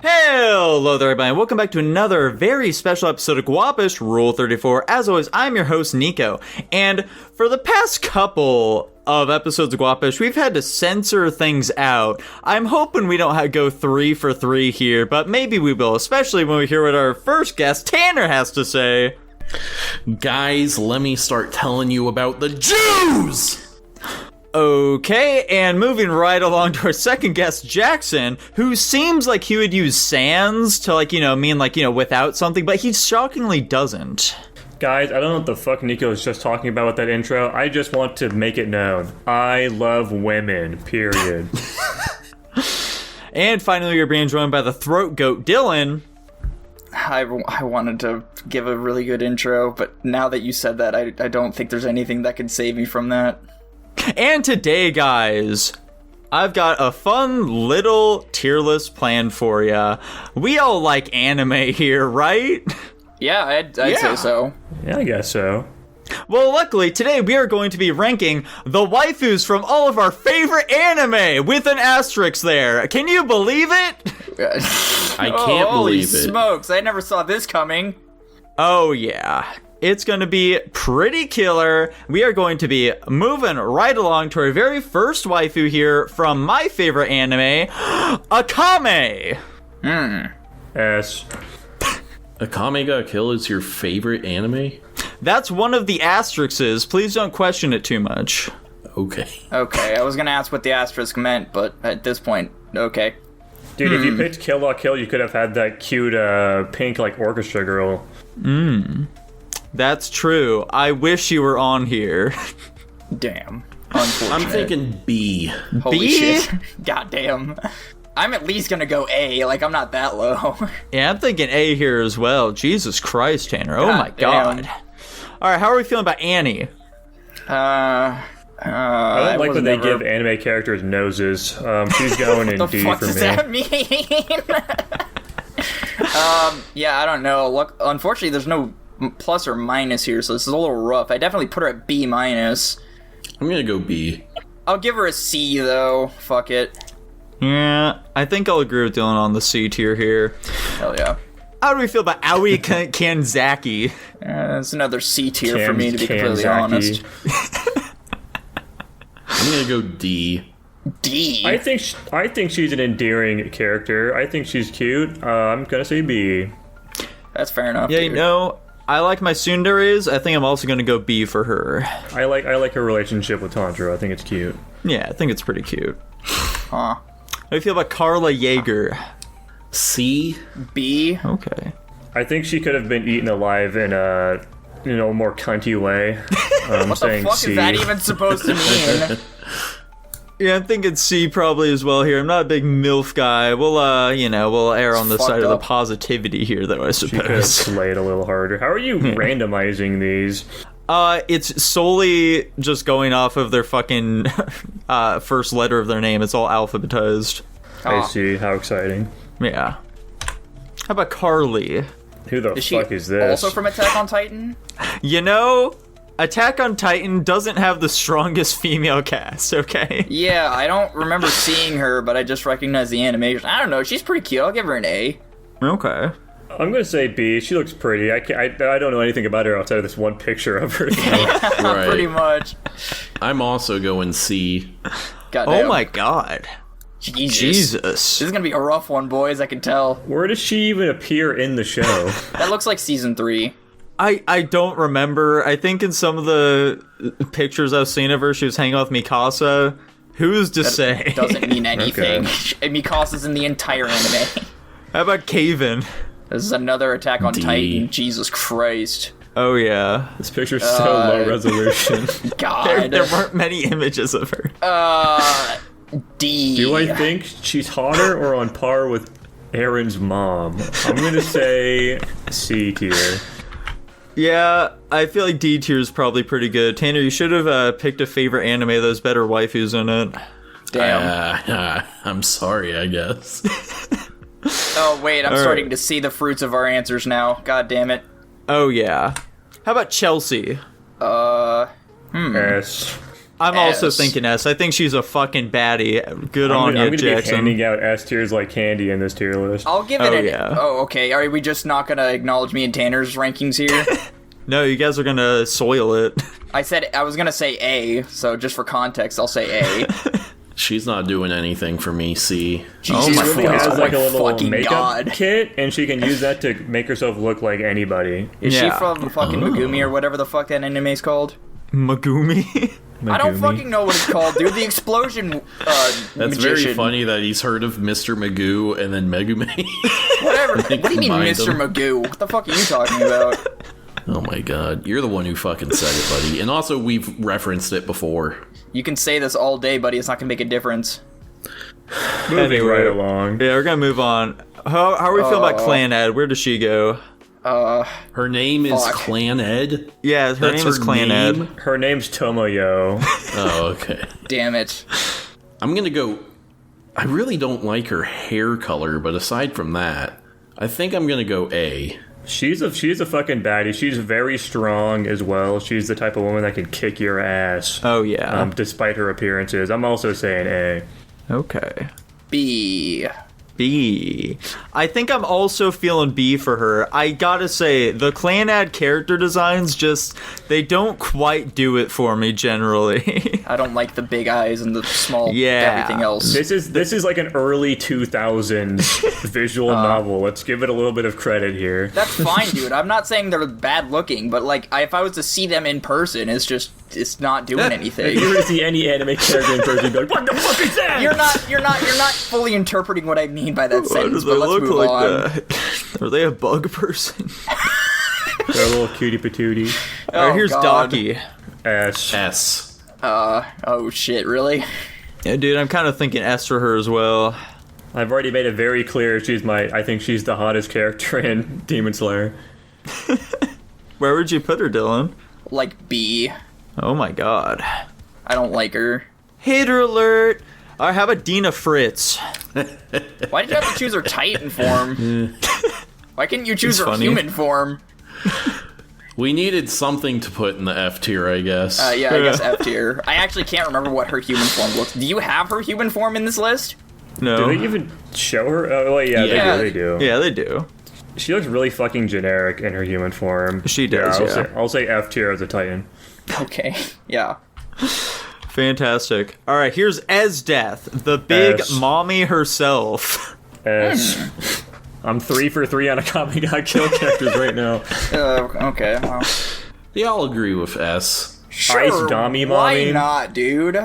Hello there, everybody, and welcome back to another very special episode of Guapish, Rule 34. As always, I'm your host, Nico, and for the past couple of episodes of Guapish, we've had to censor things out. I'm hoping we don't go 3 for 3 here, but maybe we will, especially when we hear what our first guest, Tanner, has to say. Guys, let me start telling you about the Jews! Okay, and moving right along to our second guest, Jackson, who seems like he would use sans to, mean without something, but he shockingly doesn't. Guys, I don't know what the fuck Nico was just talking about with that intro. I just want to make it known. I love women, period. And finally, we're being joined by the throat goat, Dylan. I wanted to give a really good intro, but now that you said that, I don't think there's anything that can save me from that. And today, guys, I've got a fun little tier list planned for you. We all like anime here, right? Yeah, I'd say so. Yeah, I guess so. Well, luckily, today we are going to be ranking the waifus from all of our favorite anime with an asterisk there. Can you believe it? I can't believe it. Holy smokes, I never saw this coming. Oh, yeah. It's going to be pretty killer. We are going to be moving right along to our very first waifu here from my favorite anime, Akame. S. Akame Ga Kill is your favorite anime? That's one of the asterisks. Please don't question it too much. Okay. Okay, I was gonna ask what the asterisk meant, but at this point, okay. Dude, if you picked Kill La Kill, you could have had that cute pink orchestra girl. That's true. I wish you were on here. Damn. Unfortunate. I'm thinking B. Holy B? shit. Goddamn. I'm at least gonna go A, I'm not that low. Yeah, I'm thinking A here as well. Jesus Christ, Tanner. Oh my damn. god. Alright, how are we feeling about Annie? I don't like when they give anime characters noses. She's going in D for me. What the fuck does that mean? Yeah, I don't know. Look, unfortunately, there's no plus or minus here, so this is a little rough. I definitely put her at B minus. I'm gonna go B. I'll give her a C, though. Fuck it. Yeah, I think I'll agree with Dylan on the C tier here. Hell yeah. How do we feel about Aoi Kanzaki? It's another C tier for me, to be completely honest. I'm gonna go D. D. I think she's an endearing character. I think she's cute. I'm gonna say B. That's fair enough. Yeah, dude. you know, I like my tsunderes. I think I'm also going to go B for her. I like her relationship with Tanjiro. I think it's cute. Yeah, I think it's pretty cute. Huh. How do you feel about Carla Yeager? C. B. Okay. I think she could have been eaten alive in a more cunty way. What the fuck C. is that even supposed to mean? Yeah, I'm thinking C probably as well here. I'm not a big MILF guy. We'll err on the It's side of the fucked up. positivity here, though, I She could have suppose. slayed a little harder. How are you randomizing these? It's solely just going off of their fucking first letter of their name. It's all alphabetized. I Oh. see. How exciting. Yeah. How about Carly? Who the Is she fuck is this? also from Attack on Titan? You know, Attack on Titan doesn't have the strongest female cast, okay? Yeah, I don't remember seeing her, but I just recognize the animation. I don't know, she's pretty cute. I'll give her an A. Okay. I'm gonna say B. She looks pretty. I don't know anything about her outside of this one picture of her. Right. Pretty much. I'm also going C. Goddamn. Oh my god. Jesus. This is gonna be a rough one, boys, I can tell. Where does she even appear in the show? That looks like season 3. I don't remember. I think in some of the pictures I've seen of her, she was hanging out with Mikasa. Who's to say? Doesn't mean anything. Okay. Mikasa's in the entire anime. How about Kaven? This is another Attack on D. Titan. Jesus Christ. Oh yeah. This picture's so low resolution. God. There weren't many images of her. D. Do I think she's hotter or on par with Aaron's mom? I'm gonna say C tier. Yeah, I feel like D tier is probably pretty good. Tanner, you should have picked a favorite anime that has better waifus in it. Damn. I'm sorry, I guess. Oh, wait, I'm All starting right. to see the fruits of our answers now. God damn it. Oh yeah. How about Chelsea? S. I'm also S. thinking S. I think she's a fucking baddie. Good on I'm you, gonna be Jackson. handing out S tiers like candy in this tier list. I'll give it yeah. Oh, okay. Are we just not gonna acknowledge me and Tanner's rankings here? No, you guys are gonna soil it. I was gonna say A, so just for context, I'll say A. She's not doing anything for me, C. Jesus She Christ, really has oh like my a little fucking makeup God. kit, and she can use that to make herself look like anybody. Is she Yeah. from fucking Megumi or whatever the fuck that anime's called? Megumi. I don't Megumi. fucking know what it's called, dude. The explosion That's magician. very funny that he's heard of Mr. Magoo and then Megumi. Whatever. What do you mean, combined Mr. them. Magoo? What the fuck are you talking about? Oh my god, you're the one who fucking said it, buddy. And also, we've referenced it before. You can say this all day, buddy. It's not gonna make a difference. Moving right along. Yeah, we're gonna move on. How are we feeling about Clannad? Where does she go? Her name is Fuck. Clannad? Yeah, her name is Clannad. name? Her name's Tomoyo. Oh, okay. Damn it. I'm gonna go... I really don't like her hair color, but aside from that, I think I'm gonna go A. She's a fucking baddie. She's very strong as well. She's the type of woman that can kick your ass. Oh yeah. Despite her appearances. I'm also saying A. Okay. B. B. I think I'm also feeling B for her. I gotta say, the Clannad character designs they don't quite do it for me generally. I don't like the big eyes and the small Yeah. everything else. This is like an early 2000s visual novel. Let's give it a little bit of credit here. That's fine, dude. I'm not saying they're bad looking, but like, if I was to see them in person, it's not doing If anything. you were to see any anime character in person, you'd be like, what the fuck is that? You're not fully interpreting what I mean by that Why sentence, do they but let's look move like on. that? Are they a bug person? They're a little cutie patootie. Alright, here's God. Daki. S. S. Oh shit, really? Yeah, dude, I'm kind of thinking S for her as well. I've already made it very clear I think she's the hottest character in Demon Slayer. Where would you put her, Dylan? Like B. Oh my god. I don't like her. Hater alert! Alright, how about Dina Fritz? Why did you have to choose her Titan form? Why couldn't you choose It's her funny. human form? We needed something to put in the F tier, I guess. Yeah, I guess F tier. I actually can't remember what her human form looks. Do you have her human form in this list? No. Do they even show her? Oh, wait, yeah, Yeah. they do. Yeah, they do. She looks really fucking generic in her human form. She does, yeah. I'll say F tier as a Titan. Okay, yeah. Fantastic. Alright, here's Esdeath, the big S. mommy herself. S. I'm 3 for 3 on Akame Ga Kill characters right now. Okay, well. They all agree with S. Sure, Ice Dami why Mommy. not, dude?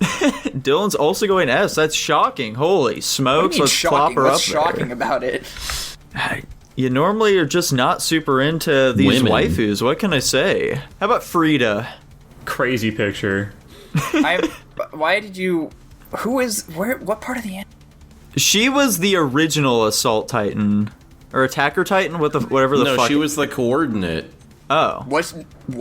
Dylan's also going S. That's shocking. Holy What do smokes, you mean let's plop shocking? her What's up shocking about it? there. You normally are just not super into these Women. waifus. What can I say? How about Frida? Crazy picture. Why did you... What part of the... She was the original Assault Titan. Or Attacker Titan? Whatever the No, fuck. she was the coordinate. Oh. Was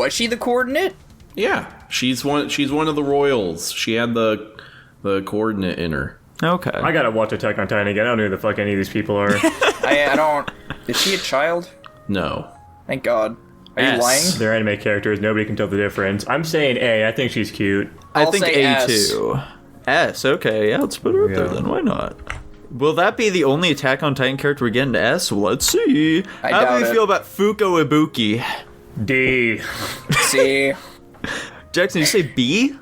she the coordinate? Yeah, she's one of the royals. She had the coordinate in her. Okay. I gotta watch Attack on Titan again. I don't know who the fuck any of these people are. I don't... Is she a child? No. Thank God. Are you S. lying? They're anime characters. Nobody can tell the difference. I'm saying A. I think she's cute. I I'll think say A2. S, okay. Yeah, let's put her up there Yeah. then. Why not? Will that be the only Attack on Titan character we get into S? Well, let's see. I How do doubt we it. feel about Fuko Ibuki? D. See? Jackson, you say B?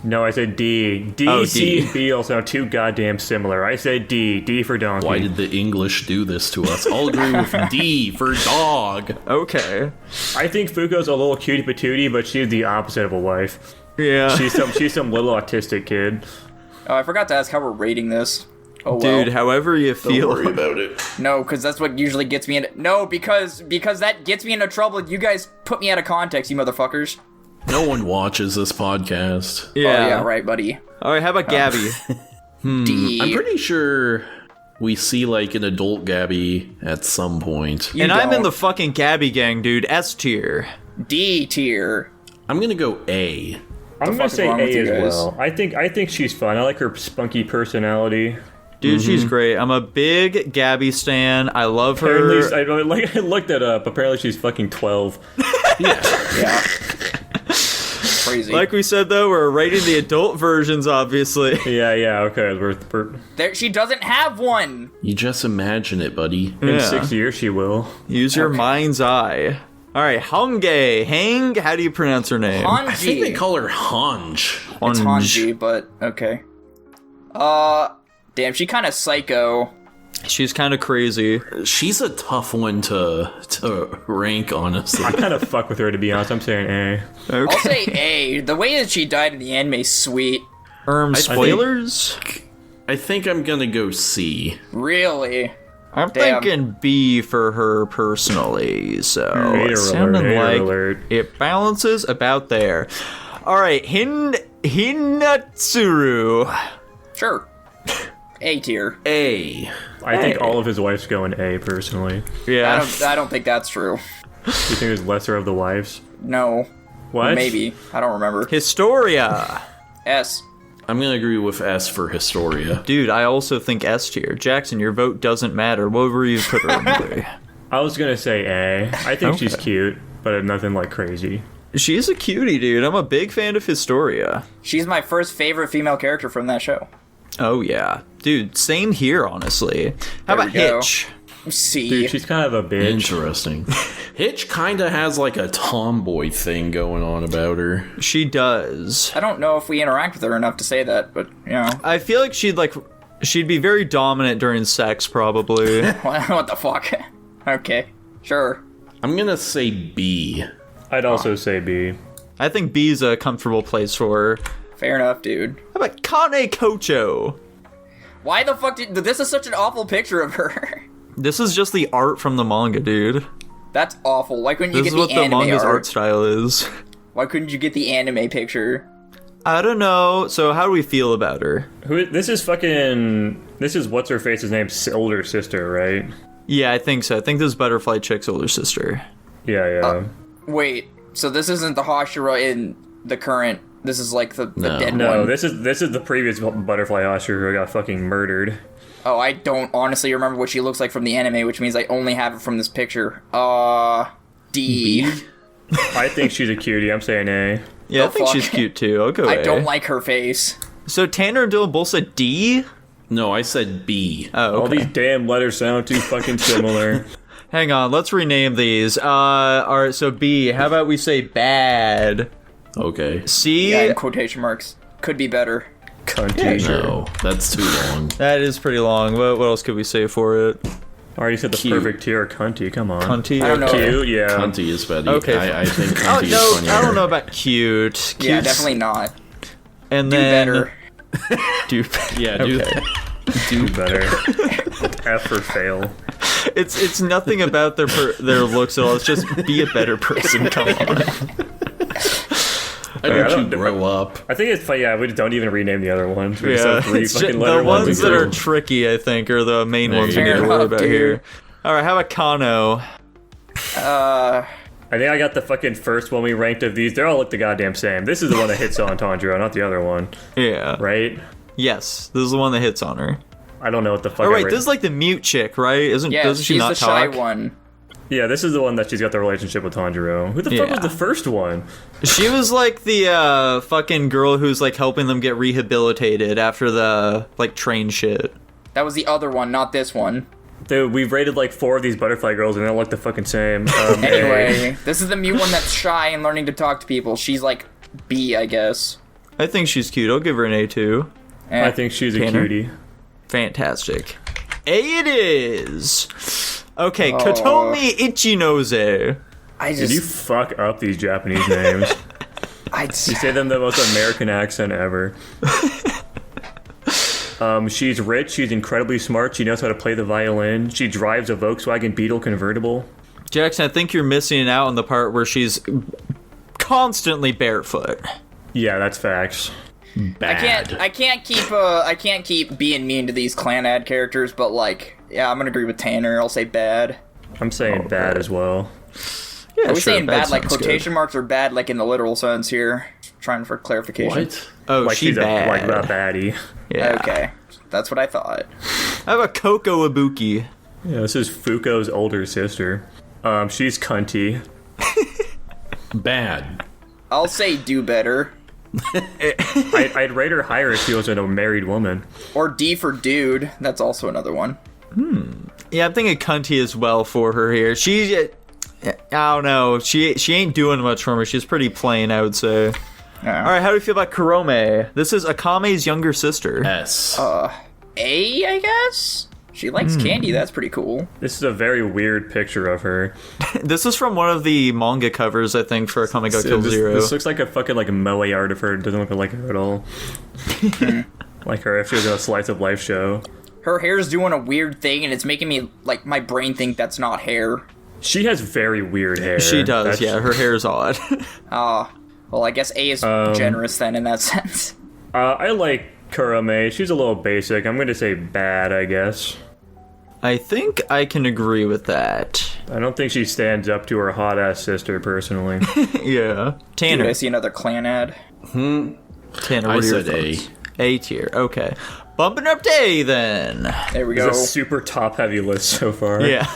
No, I said D. D, Oh, C, D. and B all sound too goddamn similar. I said D. D for donkey. Why did the English do this to us? I'll agree with D for dog. Okay. I think Fuko's a little cutie patootie, but she's the opposite of a wife. Yeah. She's some little autistic kid. Oh, I forgot to ask how we're rating this. Oh, well. Dude, however you feel. Don't worry about it. No, because that's what usually gets me into... No, because that gets me into trouble. You guys put me out of context, you motherfuckers. No one watches this podcast. Yeah. Oh, yeah, right, buddy. All right, how about Gabby? D. I'm pretty sure we see like an adult Gabby at some point. You And I'm in don't. the fucking Gabby gang, dude. S tier. D tier. I'm gonna go A. I'm fuck gonna is say wrong with A you as guys? well. I think she's fun. I like her spunky personality. Dude, she's great. I'm a big Gabby stan. I love her. Apparently, I looked that up. Apparently, she's fucking 12. Yeah. Yeah. crazy. Like we said, though, we're rating the adult versions, obviously. Yeah, okay. There, she doesn't have one. You just imagine it, buddy. In Yeah. 6 years, she will. Use your mind's eye. All right, Hang. How do you pronounce her name? I think they Hanji. call her Hanj. It's Hanji, but okay. Damn, she kind of psycho. She's kind of crazy. She's a tough one to rank, honestly. I kind of fuck with her, to be honest. I'm saying A. Okay. I'll say A. The way that she died in the anime, sweet. Spoilers? I think I'm gonna go C. Really? I'm Damn. thinking B for her personally, so Hater it's sounding alert, hater like alert. it balances about there. All right, Hinatsuru. Sure. A tier. A. I think all of his wives go in A, personally. Yeah. I don't think that's true. You think there's lesser of the wives? No. What? Maybe. I don't remember. Historia. S. I'm gonna agree with S for Historia. Dude, I also think S tier. Jackson, your vote doesn't matter. What were you put her in? I was gonna say A. I think she's cute, but nothing like crazy. She's a cutie, dude. I'm a big fan of Historia. She's my first favorite female character from that show. Oh, yeah. Dude, same here, honestly. How There about we go. Hitch? C. Dude, she's kind of a bitch. Interesting. Hitch kinda has like a tomboy thing going on about her. She does. I don't know if we interact with her enough to say that, but, you know. I feel like she'd be very dominant during sex, probably. What the fuck? Okay. Sure. I'm gonna say B. I'd also say B. I think B's a comfortable place for her. Fair enough, dude. How about Kane Kocho? Why the fuck did... This is such an awful picture of her. This is just the art from the manga, dude. That's awful. Why couldn't you This get is what the the anime manga's art art? style is. Why couldn't you get the anime picture? I don't know. So how do we feel about her? This is what's her face's name's older sister, right? Yeah, I think so. I think this is Butterfly Chick's older sister. Yeah. Wait, so this isn't the Hashira in the current... This is like the No. dead No, one. this is the previous Butterfly Usher who got fucking murdered. Oh, I don't honestly remember what she looks like from the anime, which means I only have it from this picture. D. I think she's a cutie. I'm saying A. Yeah, I Oh, think fuck. she's cute too. I'll go I A. don't like her face. So Tanner and Dylan both said D? No, I said B. Oh, All okay. these damn letters sound too fucking similar. Hang on, let's rename these. Alright, so B, how about we say bad? Okay. C, Yeah, in quotation marks. Could be better. Cunty. No, that's too long. that is pretty long. What else could we say for it? I already said the Cute. perfect tier, cunty. Come on. Cunty? I don't know. Cute, yeah. Cunty is better. Okay. I think Oh, Cunty is no, funnier. I don't know about cute. Yeah, Cute's- definitely not. And Do then better. Do Yeah, do Okay. that. Do better. F or fail. It's nothing about their looks at all. It's just be a better person. Come on. Why I don't you don't- grow up? I think it's funny. Yeah, we just don't even rename the other ones. We just Yeah, have three it's fucking ju- letter the ones that to are go. tricky, I think, are the main There ones you we need to go. worry about Dude. here. All right, how about Kano? I think I got the fucking first one we ranked of these. They all look the goddamn same. This is the one that hits on Tanjiro, not the other one, Yeah. right? Yes, this is the one that hits on her. I don't know what the fuck. Oh I wait, ra- this is like the mute chick, right? Yeah, Doesn't she she's not the shy talk? one. Yeah, this is the one that she's got the relationship with Tanjiro. Who the fuck was Yeah. the first one? She was like the fucking girl who's like helping them get rehabilitated after the like train shit. That was the other one, not this one. Dude, we've rated like 4 of these butterfly girls and they all look the fucking same. Anyway, this is the mute one that's shy and learning to talk to people. She's like B, I guess. I think she's cute. I'll give her an A too. I think she's a Tanner? cutie. Fantastic. A it is. Okay, Kotomi Ichinose. I Did you just... fuck up these Japanese names? I You say them the most American accent ever. She's rich, she's incredibly smart, she knows how to play the violin, she drives a Volkswagen Beetle convertible. Jackson, I think you're missing out on the part where she's constantly barefoot. Yeah, that's facts. Bad. I can't keep being mean to these Clannad characters, but like, yeah, I'm gonna agree with Tanner. I'll say bad. I'm saying bad as well. Yeah, Are we sure, saying bad like sounds good. quotation marks or bad like in the literal sense here? Trying for clarification. What? Oh, Like she's she's bad. like a baddie. Yeah. Okay, that's what I thought. How about Coco Ibuki? Yeah, this is Fuko's older sister. She's cunty. Bad. I'll say do better. I'd rate her higher if she was a married woman. Or D for dude. That's also another one. Yeah, I'm thinking cunty as well for her here. I don't know. She ain't doing much for me. She's pretty plain, I would say. Yeah. All right, how do you feel about Kurome? This is Akame's younger sister. S. A, I guess? She likes candy. That's pretty cool. This is a very weird picture of her. This is from one of the manga covers, I think, for Akame Ga Kill Zero. This looks like a fucking like moe art of her. It doesn't look like her at all. Like her if she was in a slice of life show. Her hair's doing a weird thing, and it's making me, like, my brain think that's not hair. She has very weird hair. She does, yeah. Her hair's odd. Well, I guess A is generous then in that sense. I like Kurome. She's a little basic. I'm going to say bad, I guess. I think I can agree with that. I don't think she stands up to her hot-ass sister, personally. Yeah. Tanner. Dude, I see another Clannad. Tanner, what I are your said A. thoughts? A tier, okay. Bumping up to A, then. There we It's go. a super top-heavy list so far. Yeah.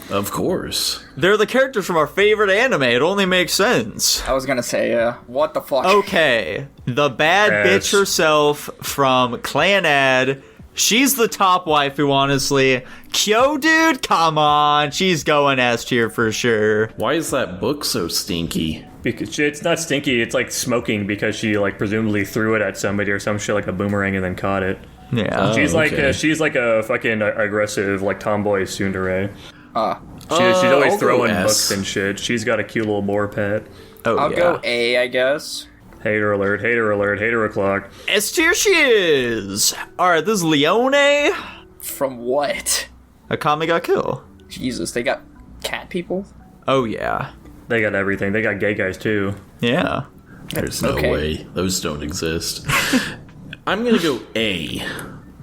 Of course. They're the characters from our favorite anime. It only makes sense. I was gonna say, what the fuck? Okay. The bad Yes. bitch herself from Clannad. She's the top waifu, honestly. Kyo, dude, come on. She's going S tier for sure. Why is that book so stinky? Because it's not stinky, it's like smoking because she like presumably threw it at somebody or some shit like a boomerang and then caught it. Yeah. She's okay. she's like a fucking aggressive like tomboy tsundere. She's I'll always go throwing S. books and shit. She's got a cute little boar pet. Oh, I'll yeah. go A, I guess. Hater alert, hater alert, hater o'clock. S tier she is. Alright, this is Leone. From what? Akame Ga Kill. Jesus, they got cat people? Oh, yeah. They got everything. They got gay guys too. Yeah. There's no Okay. way. Those don't exist. I'm gonna go A.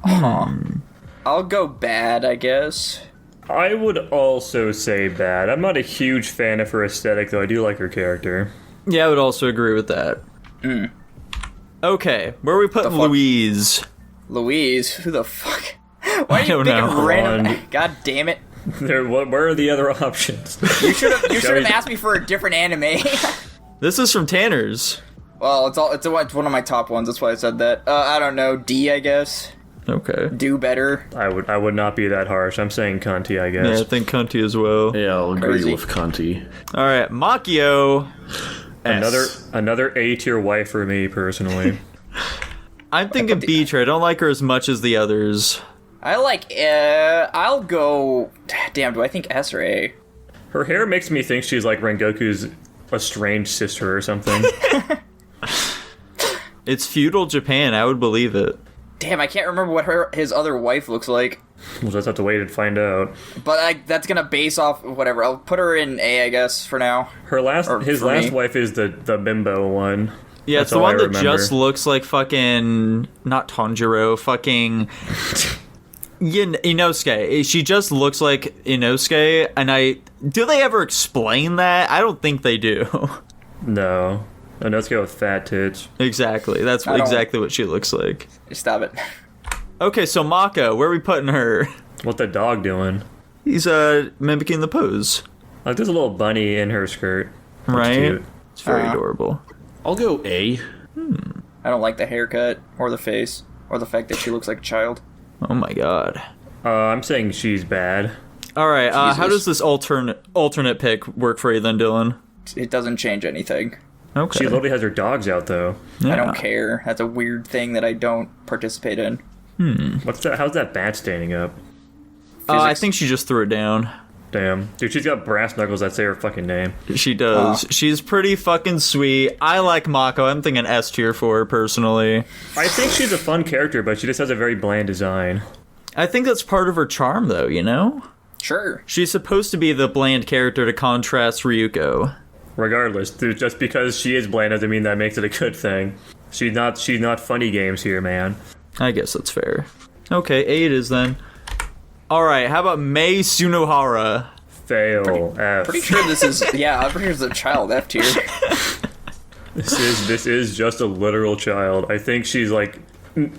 I'll go bad, I guess. I would also say bad. I'm not a huge fan of her aesthetic, though I do like her character. Yeah, I would also agree with that. Okay, where are we putting The fuck? Louise? Louise, who the fuck? Why are you don't picking know. random? And- God damn it! Where are the other options? You should have we- asked me for a different anime. This is from Tanner's. Well, it's one of my top ones. That's why I said that. I don't know. D, I guess. Okay. Do better. I would not be that harsh. I'm saying Conti, I Yeah, guess. I think Cunty as well. Yeah, I'll agree Crazy. with Conti. Alright, Makio. Another A tier wife for me personally. I'm thinking B tier. I don't like her as much as the others. I like. I'll go. Damn. Do I think S or A? Her hair makes me think she's like Rengoku's estranged sister or something. It's feudal Japan. I would believe it. Damn, I can't remember what his other wife looks like. We'll just have to wait and find out. But that's gonna base off whatever. I'll put her in A, I guess, for now. His for last me. wife is the bimbo one. Yeah, That's it's the all one I that remember. just looks like fucking... Not Tanjiro, fucking... Inosuke. She just looks like Inosuke, and do they ever explain that? I don't think they do. No. And let's go with fat tits. Exactly. That's I don't- exactly what she looks like. Stop it. Okay, so Mako, where are we putting her? What the dog doing? He's mimicking the pose, Like there's a little bunny in her skirt. That's right? cute. It's very adorable. I'll go A. I don't like the haircut or the face or the fact that she looks like a child. Oh my god. I'm saying she's bad. All right, how Jesus. does this alternate pick work for you then, Dylan? It doesn't change anything. Okay. She literally has her dogs out though. Yeah. I don't care. That's a weird thing that I don't participate in. What's that? How's that bat standing up? I Physics. think she just threw it down. Damn, dude, she's got brass knuckles that say her fucking name. She does. She's pretty fucking sweet. I like Mako. I'm thinking S tier for her personally. I think she's a fun character, but she just has a very bland design. I think that's part of her charm, though. You know, Sure. she's supposed to be the bland character to contrast Ryuko. Regardless, dude, just because she is bland doesn't mean that makes it a good thing. She's not funny games here, man. I guess that's fair. Okay, A it is then. All right, how about Mei Sunohara? Fail. F. Pretty sure this is. Yeah, I'm pretty sure it's a child F tier. This is just a literal child. I think she's like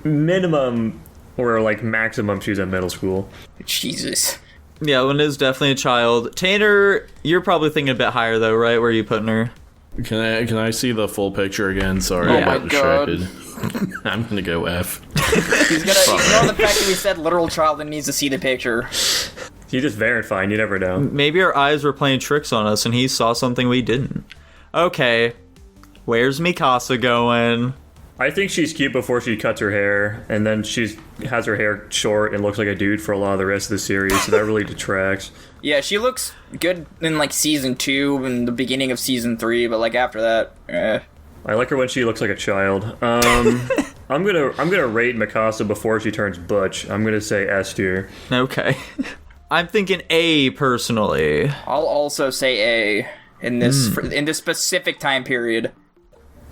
minimum or like maximum she's in middle school. Jesus. Yeah, Lynn is definitely a child. Tanner, you're probably thinking a bit higher though, right? Where are you putting her? Can I see the full picture again? Sorry, Oh I my got God. distracted. I'm gonna go F. He's gonna ignore the fact that we said literal child and needs to see the picture. He's just verifying. You never know. Maybe our eyes were playing tricks on us and he saw something we didn't. Okay. Where's Mikasa going? I think she's cute before she cuts her hair, and then she has her hair short and looks like a dude for a lot of the rest of the series, so that really detracts. Yeah, she looks good in like season 2 and the beginning of season 3, but like after that, I like her when she looks like a child. I'm gonna rate Mikasa before she turns butch. I'm gonna say S tier. Okay. I'm thinking A personally. I'll also say A in this in this specific time period.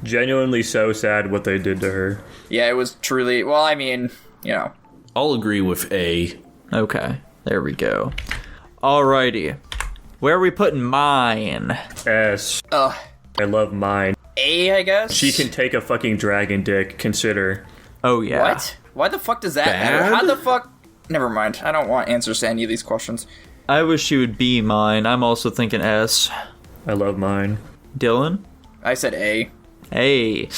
Genuinely so sad what they did to her. Yeah, it was truly. Well, I mean, you know. I'll agree with A. Okay. There we go. Alrighty. Where are we putting mine? S. Ugh. I love mine. A, I guess. She can take a fucking dragon dick. Consider. Oh, yeah. What? Why the fuck does that matter? Bad? How the fuck? Never mind. I don't want answers to any of these questions. I wish she would be mine. I'm also thinking S. I love mine. Dylan? I said A. Hey.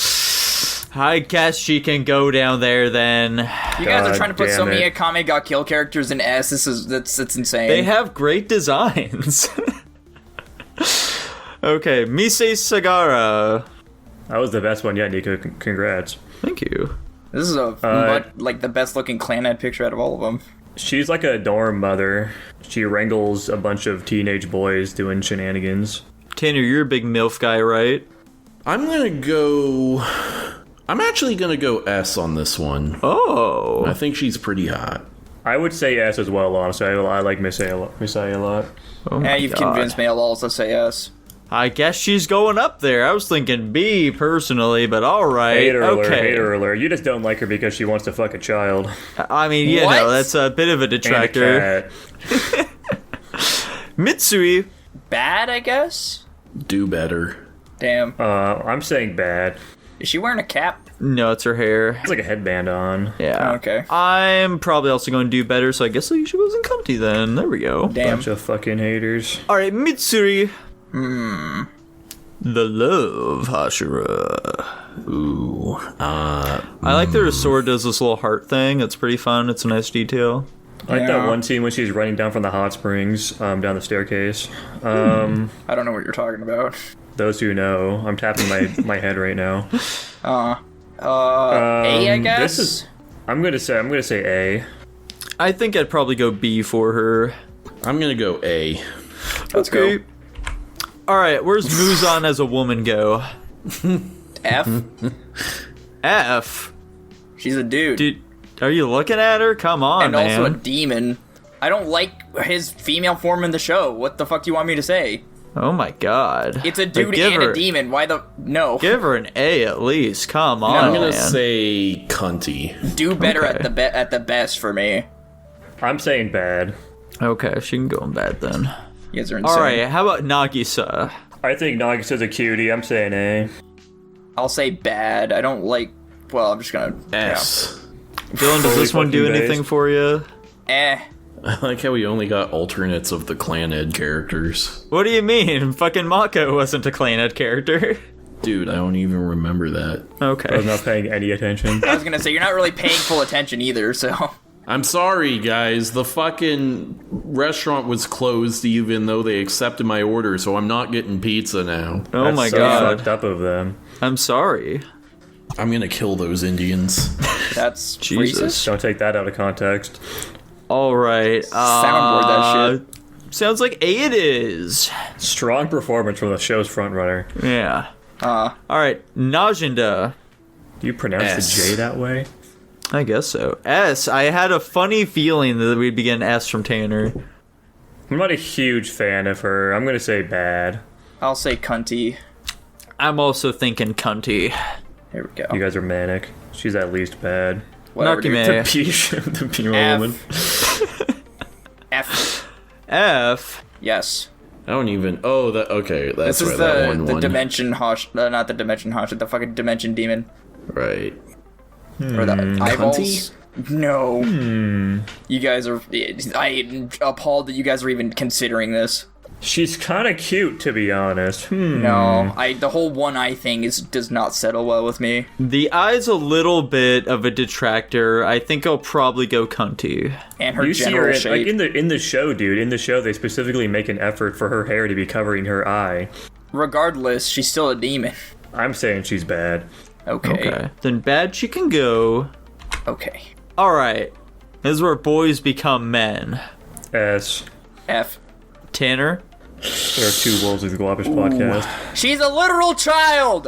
I guess she can go down there then. You guys are God trying to put so damn many it. Akame Ga Kill characters in S. That's insane. They have great designs. Okay, Misei Sagara. That was the best one yet, Nico. Congrats. Thank you. This is like the best looking Clannad picture out of all of them. She's like a dorm mother. She wrangles a bunch of teenage boys doing shenanigans. Tanner, you're a big MILF guy, right? I'm actually gonna go S on this one. Oh. I think she's pretty hot. I would say S as well, honestly. I like Misai a lot. Oh my You've God. convinced me. I'll also say S. I guess she's going up there. I was thinking B personally, but alright. Hater alert, Okay. hater alert. You just don't like her because she wants to fuck a child. I mean, you What? know, that's a bit of a And a detractor. cat. Mitsui. Bad, I guess. Do better. Damn. I'm saying bad. Is she wearing a cap? No, it's her hair. It's like a headband on. Yeah. Okay. I'm probably also going to do better, so I guess she wasn't comfy then. There we go. Damn. Bunch of fucking haters. Alright, Mitsuri. The love Hashira. Ooh. I like that her sword does this little heart thing. It's pretty fun. It's a nice detail. I like Yeah. that one scene when she's running down from the hot springs, down the staircase. I don't know what you're talking about. Those who know, I'm tapping my head right now. A, I guess. This is. I'm gonna say A. I think I'd probably go B for her. I'm gonna go A. Let's go. Alright, where's Muzan as a woman go? F. F. She's a dude. Dude, are you looking at her? Come on, and man. also a demon. I don't like his female form in the show. What the fuck do you want me to say? Oh my god. It's a But dude give and her, a demon. Why the no? Give her an A at least. Come on, I'm gonna man. say cunty. Do better Okay. at the best for me. I'm saying bad. Okay, she can go in bad then. You guys are insane. Alright, how about Nagisa? I think Nagisa's a cutie. I'm saying A. I'll say bad. I don't like. Well, I'm just gonna. S. Dylan, does this one do fucking anything based. for you? Eh. I like how we only got alternates of the Clannad characters. What do you mean? Fucking Mako wasn't a Clannad character. Dude, I don't even remember that. I was Okay. not paying any attention. I was gonna say you're not really paying full attention either. So. I'm sorry, guys. The fucking restaurant was closed even though they accepted my order, so I'm not getting pizza now. Oh That's my so god. fucked up of them. I'm sorry. I'm gonna kill those Indians. That's Jesus. racist. Don't take that out of context. Alright. Soundboard that shit. Sounds like A it is. Strong performance from the show's frontrunner. Yeah. Alright, Najinda. Do you pronounce S. the J that way? I guess so. S. I had a funny feeling that we'd be getting S from Tanner. I'm not a huge fan of her. I'm gonna say bad. I'll say cunty. I'm also thinking cunty. Here we go. You guys are manic. She's at least bad. Whatever, dude. Nakime. The P F. woman. F. F. Yes. I don't even. Oh, that. Okay, that's This is why that one the won. dimension Hosh. Not the dimension Hosh. The fucking dimension demon. Right. Or the eyeballs. No. Hmm. You guys are. I am appalled that you guys are even considering this. She's kind of cute, to be honest. No, the whole one eye thing does not settle well with me. The eye's a little bit of a detractor. I think I'll probably go cunty. And her You see her general in, shape. like in the show, dude. In the show, they specifically make an effort for her hair to be covering her eye. Regardless, she's still a demon. I'm saying she's bad. Okay. Then bad she can go. Okay. Alright. This is where boys become men. S. F. Tanner? There are two wolves of the Guapish podcast. She's a literal child!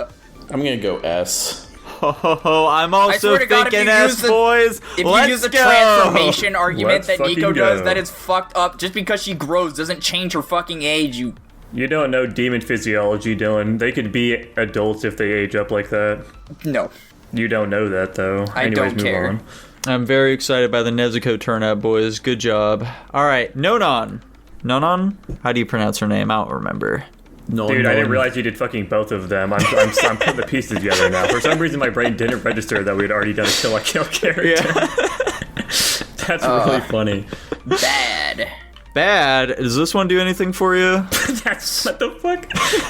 I'm gonna go S. Oh, I'm I also swear to God, thinking S, boys. If Let's you use the go. transformation argument Let's that Nico fucking does, go. that is fucked up. Just because she grows doesn't change her fucking age, you... You don't know demon physiology, Dylan. They could be adults if they age up like that. No. You don't know that, though. I Anyways, don't move care. on. I'm very excited by the Nezuko turnout, boys. Good job. Alright, Nonon. Nonon? How do you pronounce her name? I don't remember. No, Dude, I didn't realize you did fucking both of them. I'm putting the pieces together now. For some reason, my brain didn't register that we had already done a Kill la Kill character. Yeah. That's really funny. Bad. Bad. Does this one do anything for you? That's what the fuck?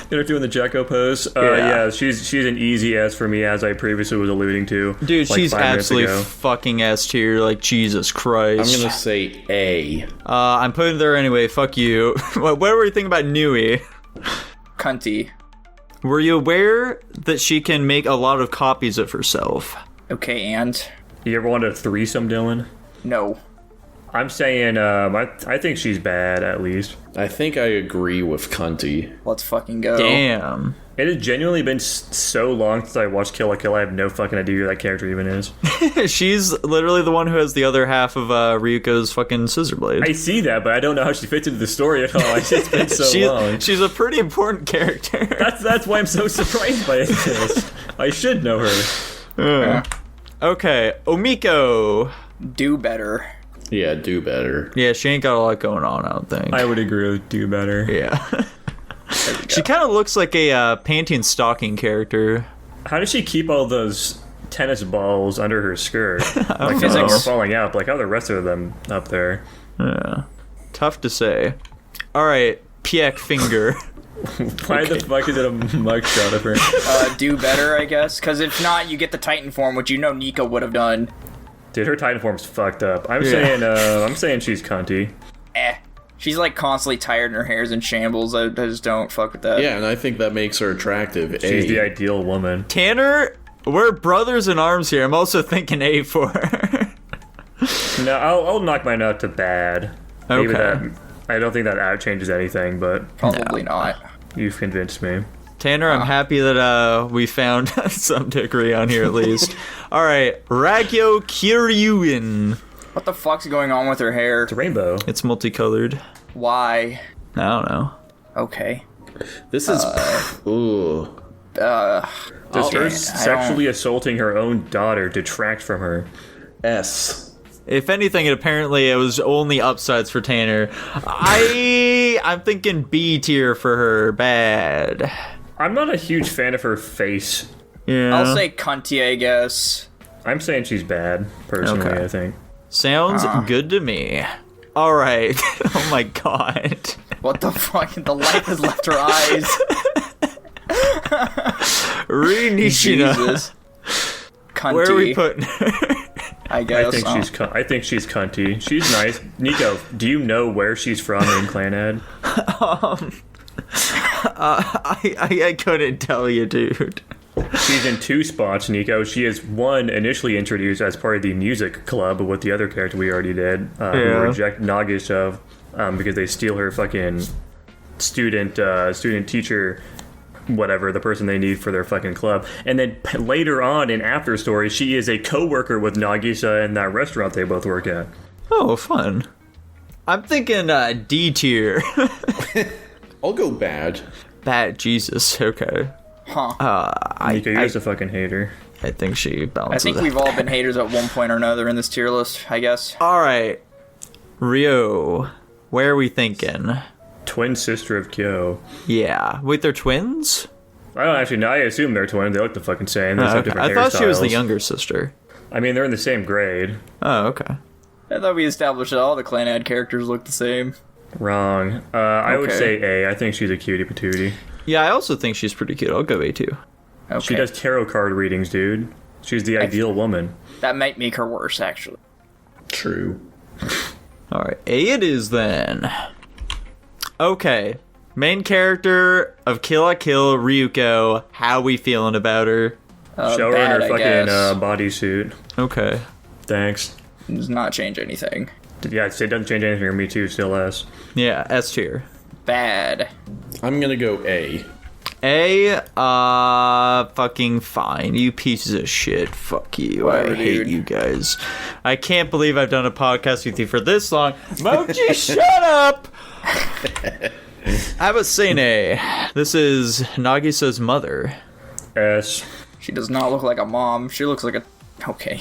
They're doing the Jacko pose. Yeah. Yeah, she's an easy S for me, as I previously was alluding to. Dude, like she's 5 minutes absolutely ago. fucking S tier. Like, Jesus Christ. I'm gonna say A. I'm putting there anyway. Fuck you. What were you thinking about Nui? Cunty. Were you aware that she can make a lot of copies of herself? Okay, and? You ever want a threesome, Dylan? No. I'm saying, I think she's bad, at least. I think I agree with Cunty. Let's fucking go. Damn. It has genuinely been so long since I watched Kill la Kill, I have no fucking idea who that character even is. She's literally the one who has the other half of Ryuko's fucking scissor blade. I see that, but I don't know how she fits into the story at all. It's been so long. She's a pretty important character. That's why I'm so surprised by this. I should know her. Okay, Omiko. Do better. Yeah, do better. Yeah, she ain't got a lot going on, I don't think. I would agree with do better. Yeah. She kind of looks like a panty and stocking character. How does she keep all those tennis balls under her skirt? Like know. some are falling out, but like how are the rest of them up there? Yeah. Tough to say. Alright, Piek Finger. Why the fuck is it a mugshot of her? Do better, I guess. Because if not, you get the Titan form, which you know Nico would have done. Dude, her Titan form's fucked up. I'm Yeah. saying she's cunty. She's like constantly tired and her hair's in shambles. I just don't fuck with that. Yeah, and I think that makes her attractive. She's A. the ideal woman. Tanner, we're brothers in arms here. I'm also thinking A for her. No, I'll knock mine out to bad. Maybe Okay. I don't think that changes anything, but Probably not. you've convinced me. Tanner, I'm happy that we found some to agree on here at least. Alright, Ragyo Kiryuin. What the fuck's going on with her hair? It's a rainbow. It's multicolored. Why? I don't know. Okay. This is. Ooh. Does her I sexually assaulting her own daughter detract from her? S. If anything, it was only upsides for Tanner. I'm thinking B tier for her. Bad. I'm not a huge fan of her face. Yeah. I'll say cunty, I guess. I'm saying she's bad, personally, Okay. I think. Sounds good to me. Alright. Oh my god. What the fuck? The light has left her eyes. Ri Nishina. Jesus. Cunty. Where are we putting her? I guess. I think she's cunty. She's nice. Nico, do you know where she's from in Clannad? I couldn't tell you, dude. She's in 2 spots, Nico. She is one initially introduced as part of the music club with the other character we already did, who reject Nagish of because they steal her fucking student teacher, whatever, the person they need for their fucking club. And then later on in After Story, she is a co-worker with Nagisa in that restaurant they both work at. Oh, fun. I'm thinking D tier. I'll go bad. Bad, Jesus. Okay. Nico, you're just a fucking hater. I think she I balances think it. we've all been haters at one point or another in this tier list, I guess. Alright. Rio. Where are we thinking? Twin sister of Kyo. Yeah. Wait, they're twins? I don't actually know. I assume they're twins. They look the fucking same. They just have Okay. different I thought she was the hairstyles. younger sister. I mean, they're in the same grade. Oh, okay. I thought we established that all the Clannad characters look the same. Wrong. I would Okay. say A. I think she's a cutie patootie. Yeah, I also think she's pretty cute. I'll go A too. Okay. She does tarot card readings, dude. She's the ideal woman. That might make her worse, actually. True. All right, A it is then. Okay, main character of Kill la Kill, Ryuko. How we feeling about her? Show her in Bad, her I fucking guess. bodysuit. Okay. Thanks. Does not change anything. Yeah, it doesn't change anything for me too, still S. Yeah, S tier. Bad. I'm gonna go A. A, fucking fine. You pieces of shit. Fuck you. Whatever, I hate dude. you guys. I can't believe I've done a podcast with you for this long. Mochi, shut up! How about saying A? This is Nagisa's mother. S. She does not look like a mom. She looks like a... Okay.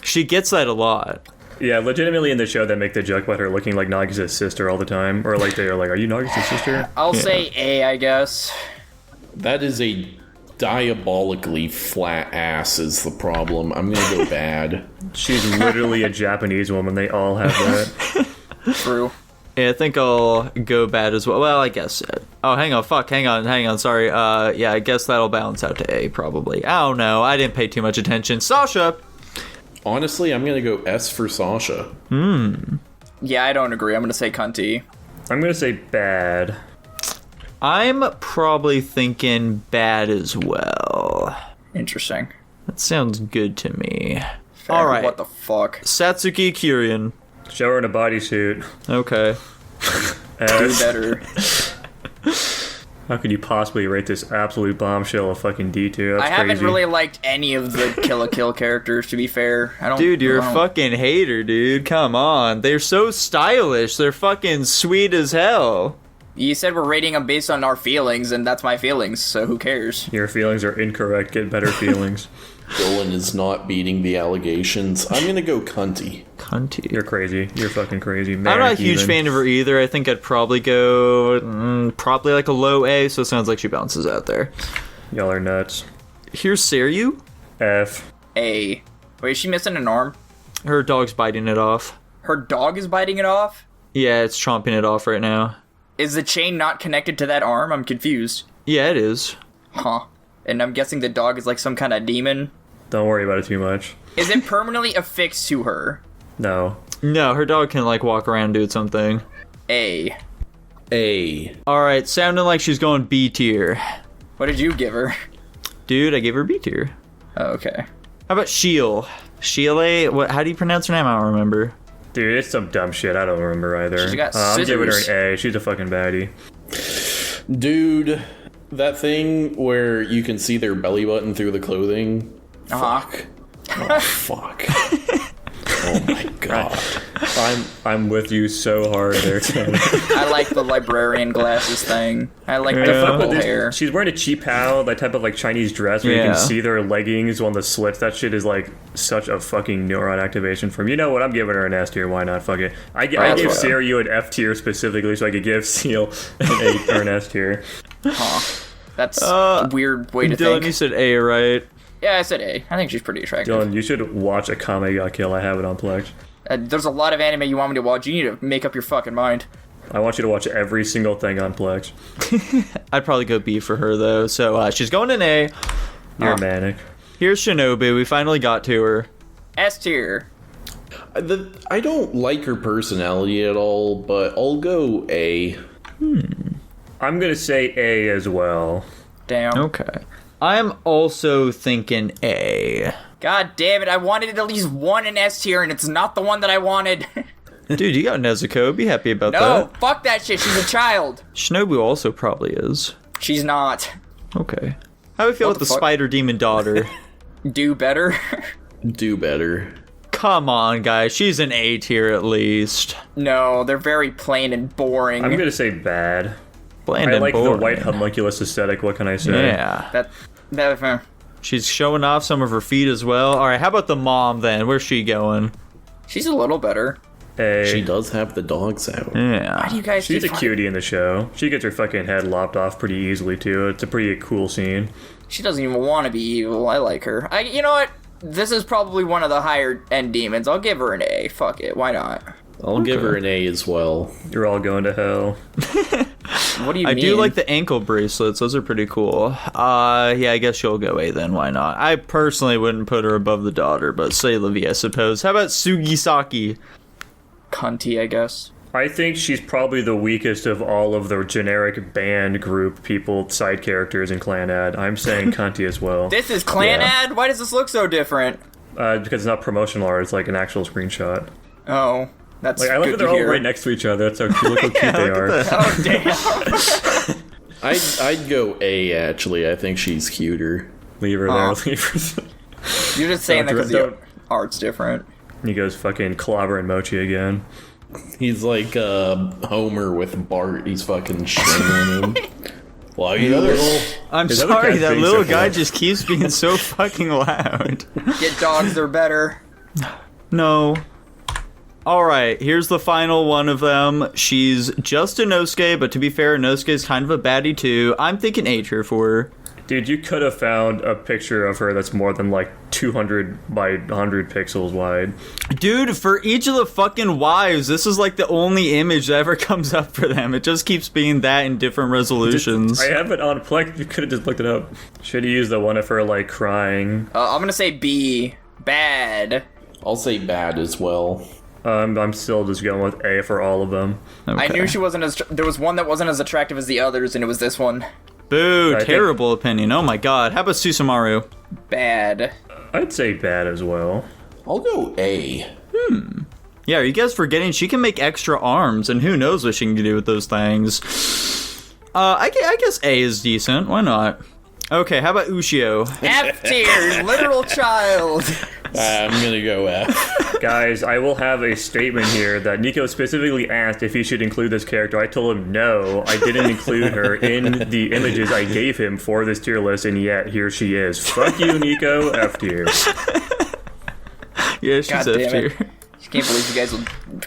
She gets that a lot. Yeah, legitimately in the show they make the joke about her looking like Nagisa's sister all the time. Or like they're like, are you Nagisa's sister? I'll say A, I guess. That is a diabolically flat ass is the problem. I'm gonna go bad. She's literally a Japanese woman. They all have that. True. Yeah, I think I'll go bad as well. Well, I guess. Oh, hang on. Fuck. Hang on. Sorry. Yeah, I guess that'll balance out to A, probably. I don't know. I didn't pay too much attention. Sasha! Honestly, I'm gonna go S for Sasha. Yeah, I don't agree. I'm gonna say cunty. I'm gonna say bad. I'm probably thinking bad as well. Interesting. That sounds good to me. Fair. All right. What the fuck? Satsuki Kyurien. Show her in a bodysuit. Okay. Do S. better. How could you possibly rate this absolute bombshell a fucking D2? That's I haven't crazy. really liked any of the Kill la Kill characters, to be fair. I don't. Dude, you're a I don't- fucking hater, dude. Come on. They're so stylish. They're fucking sweet as hell. You said we're rating them based on our feelings, and that's my feelings, so who cares? Your feelings are incorrect. Get better feelings. Dylan is not beating the allegations. I'm gonna go cunty. Cunty. You're crazy. You're fucking crazy. I'm not a huge fan of her either. I think I'd probably go probably like a low A, so it sounds like she bounces out there. Y'all are nuts. Here's Seryu. F. A. Wait, is she missing an arm? Her dog's biting it off. Her dog is biting it off? Yeah, it's chomping it off right now. Is the chain not connected to that arm? I'm confused. Yeah, it is. Huh. And I'm guessing the dog is like some kind of demon. Don't worry about it too much. Is it permanently affixed to her? No. No, her dog can like walk around and do something. A. A. Alright, sounding like she's going B tier. What did you give her? Dude, I gave her B tier. Oh, okay. How about Sheil? Sheila? What? How do you pronounce her name? I don't remember. Dude, it's some dumb shit. I don't remember either. She's got I'm giving her scissors. an A. She's a fucking baddie. Dude, that thing where you can see their belly button through the clothing. Uh-huh. Fuck. Oh, fuck. Oh my god. I'm with you so hard there, Tim. I like the librarian glasses thing. I like the Yeah. football hair. She's wearing a cheap how, that type of like Chinese dress where you Yeah. can see their leggings on the slits. That shit is like such a fucking neuron activation for me. You know what? I'm giving her an S tier. Why not? Fuck it. I gave That's what- Seryu an F tier specifically so I could give Seal an A or an S tier. Huh. That's a weird way to Dylan, think. you said A, right? Yeah, I said A. I think she's pretty attractive. Dylan, you should watch Akame Ga Kill. I have it on Plex. There's a lot of anime you want me to watch. You need to make up your fucking mind. I want you to watch every single thing on Plex. I'd probably go B for her though. So she's going in A. You're manic. Here's Shinobu. We finally got to her. S tier. I don't like her personality at all, but I'll go A. I'm gonna say A as well. Damn. Okay. I'm also thinking A. God damn it, I wanted at least one in S tier, and it's not the one that I wanted. Dude, you got Nezuko. Be happy about No, that. fuck that shit. She's a child. Shinobu also probably is. She's not. Okay. How do we feel What with the the fuck? spider demon daughter? Do better. Do better. Come on, guys. She's an A tier at least. No, they're very plain and boring. I'm gonna say bad. Bland I and like the boring. white homunculus aesthetic. What can I say? Yeah. That She's showing off some of her feet as well. All right, how about the mom then? Where's she going? she's a little better. A. She does have the dogs out. Why Yeah. do you guys She's a keep cutie in the show. She gets her fucking head lopped off pretty easily too. It's a pretty cool scene. She doesn't even want to be evil. I like her. You know what? This is probably one of the higher end demons. I'll give her an A. Fuck it. Why not? I'll give her an A as well. You're all going to hell. What do you I mean? do like the ankle bracelets. Those are pretty cool. Yeah, I guess you'll go A then. Why not? I personally wouldn't put her above the daughter, but say la vie, I suppose. How about Sugisaki? Cunty, I guess. I think she's probably the weakest of all of the generic band group people, side characters in Clannad. I'm saying Cunty as well. This is Clannad? Yeah. Why does this look so different? Because it's not promotional art, it's like an actual screenshot. Oh, that's Like, I love good that they're to all hear. right next to each other. That's how cute, look how cute they look are. at that. Oh, damn. I'd go A, actually. I think she's cuter. Leave her there. Leave her. You're just saying that because Don't- the art's different. He goes fucking clobbering Mochi again. He's like Homer with Bart. He's fucking shaming him. Why you little... I'm His other sorry, cat's that being little so guy loud. just keeps being so fucking loud. Get dogs, they're better. No. Alright, here's the final one of them. She's just a Inosuke, but to be fair, Inosuke's kind of a baddie too. I'm thinking A tier for her. Dude, you could have found a picture of her that's more than like 200 by 100 pixels wide. Dude, for each of the fucking wives, this is like the only image that ever comes up for them. It just keeps being that in different resolutions. I have it on Plex. You could have just looked it up. Should have used the one of her like crying. I'm gonna say B. Bad. I'll say bad as well. I'm still just going with A for all of them. I Okay. knew she wasn't as... There was one that wasn't as attractive as the others, and it was this one. Boo, I think- terrible opinion. Oh my god. How about Susumaru? Bad. I'd say bad as well. I'll go A. Yeah, are you guys forgetting she can make extra arms, and who knows what she can do with those things? I guess A is decent. Why not? Okay, how about Ushio? F tier, literal child. I'm gonna go F. Guys, I will have a statement here that Nico specifically asked if he should include this character. I told him no, I didn't include her in the images I gave him for this tier list, and yet here she is. Fuck you, Nico. F tier. Yeah, she's God F damn it. tier. I can't believe you guys will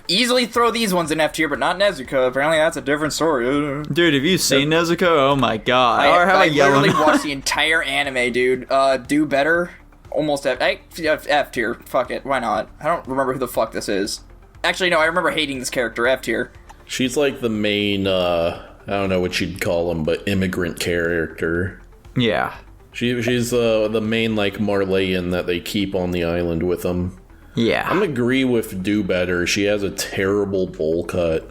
easily throw these ones in F tier, but not Nezuko. Apparently that's a different story. Dude, have you seen Nezuko? Oh my god. Or how I about Yellow? literally watched the entire anime, dude. Do better. Almost F tier. Fuck it. Why not? I don't remember who the fuck this is. Actually, no, I remember hating this character. F tier. She's like the main, I don't know what you'd call him, but immigrant character. Yeah. She's the main, like, Marleyan that they keep on the island with them. Yeah. I'm agree with Do Better. She has a terrible bowl cut.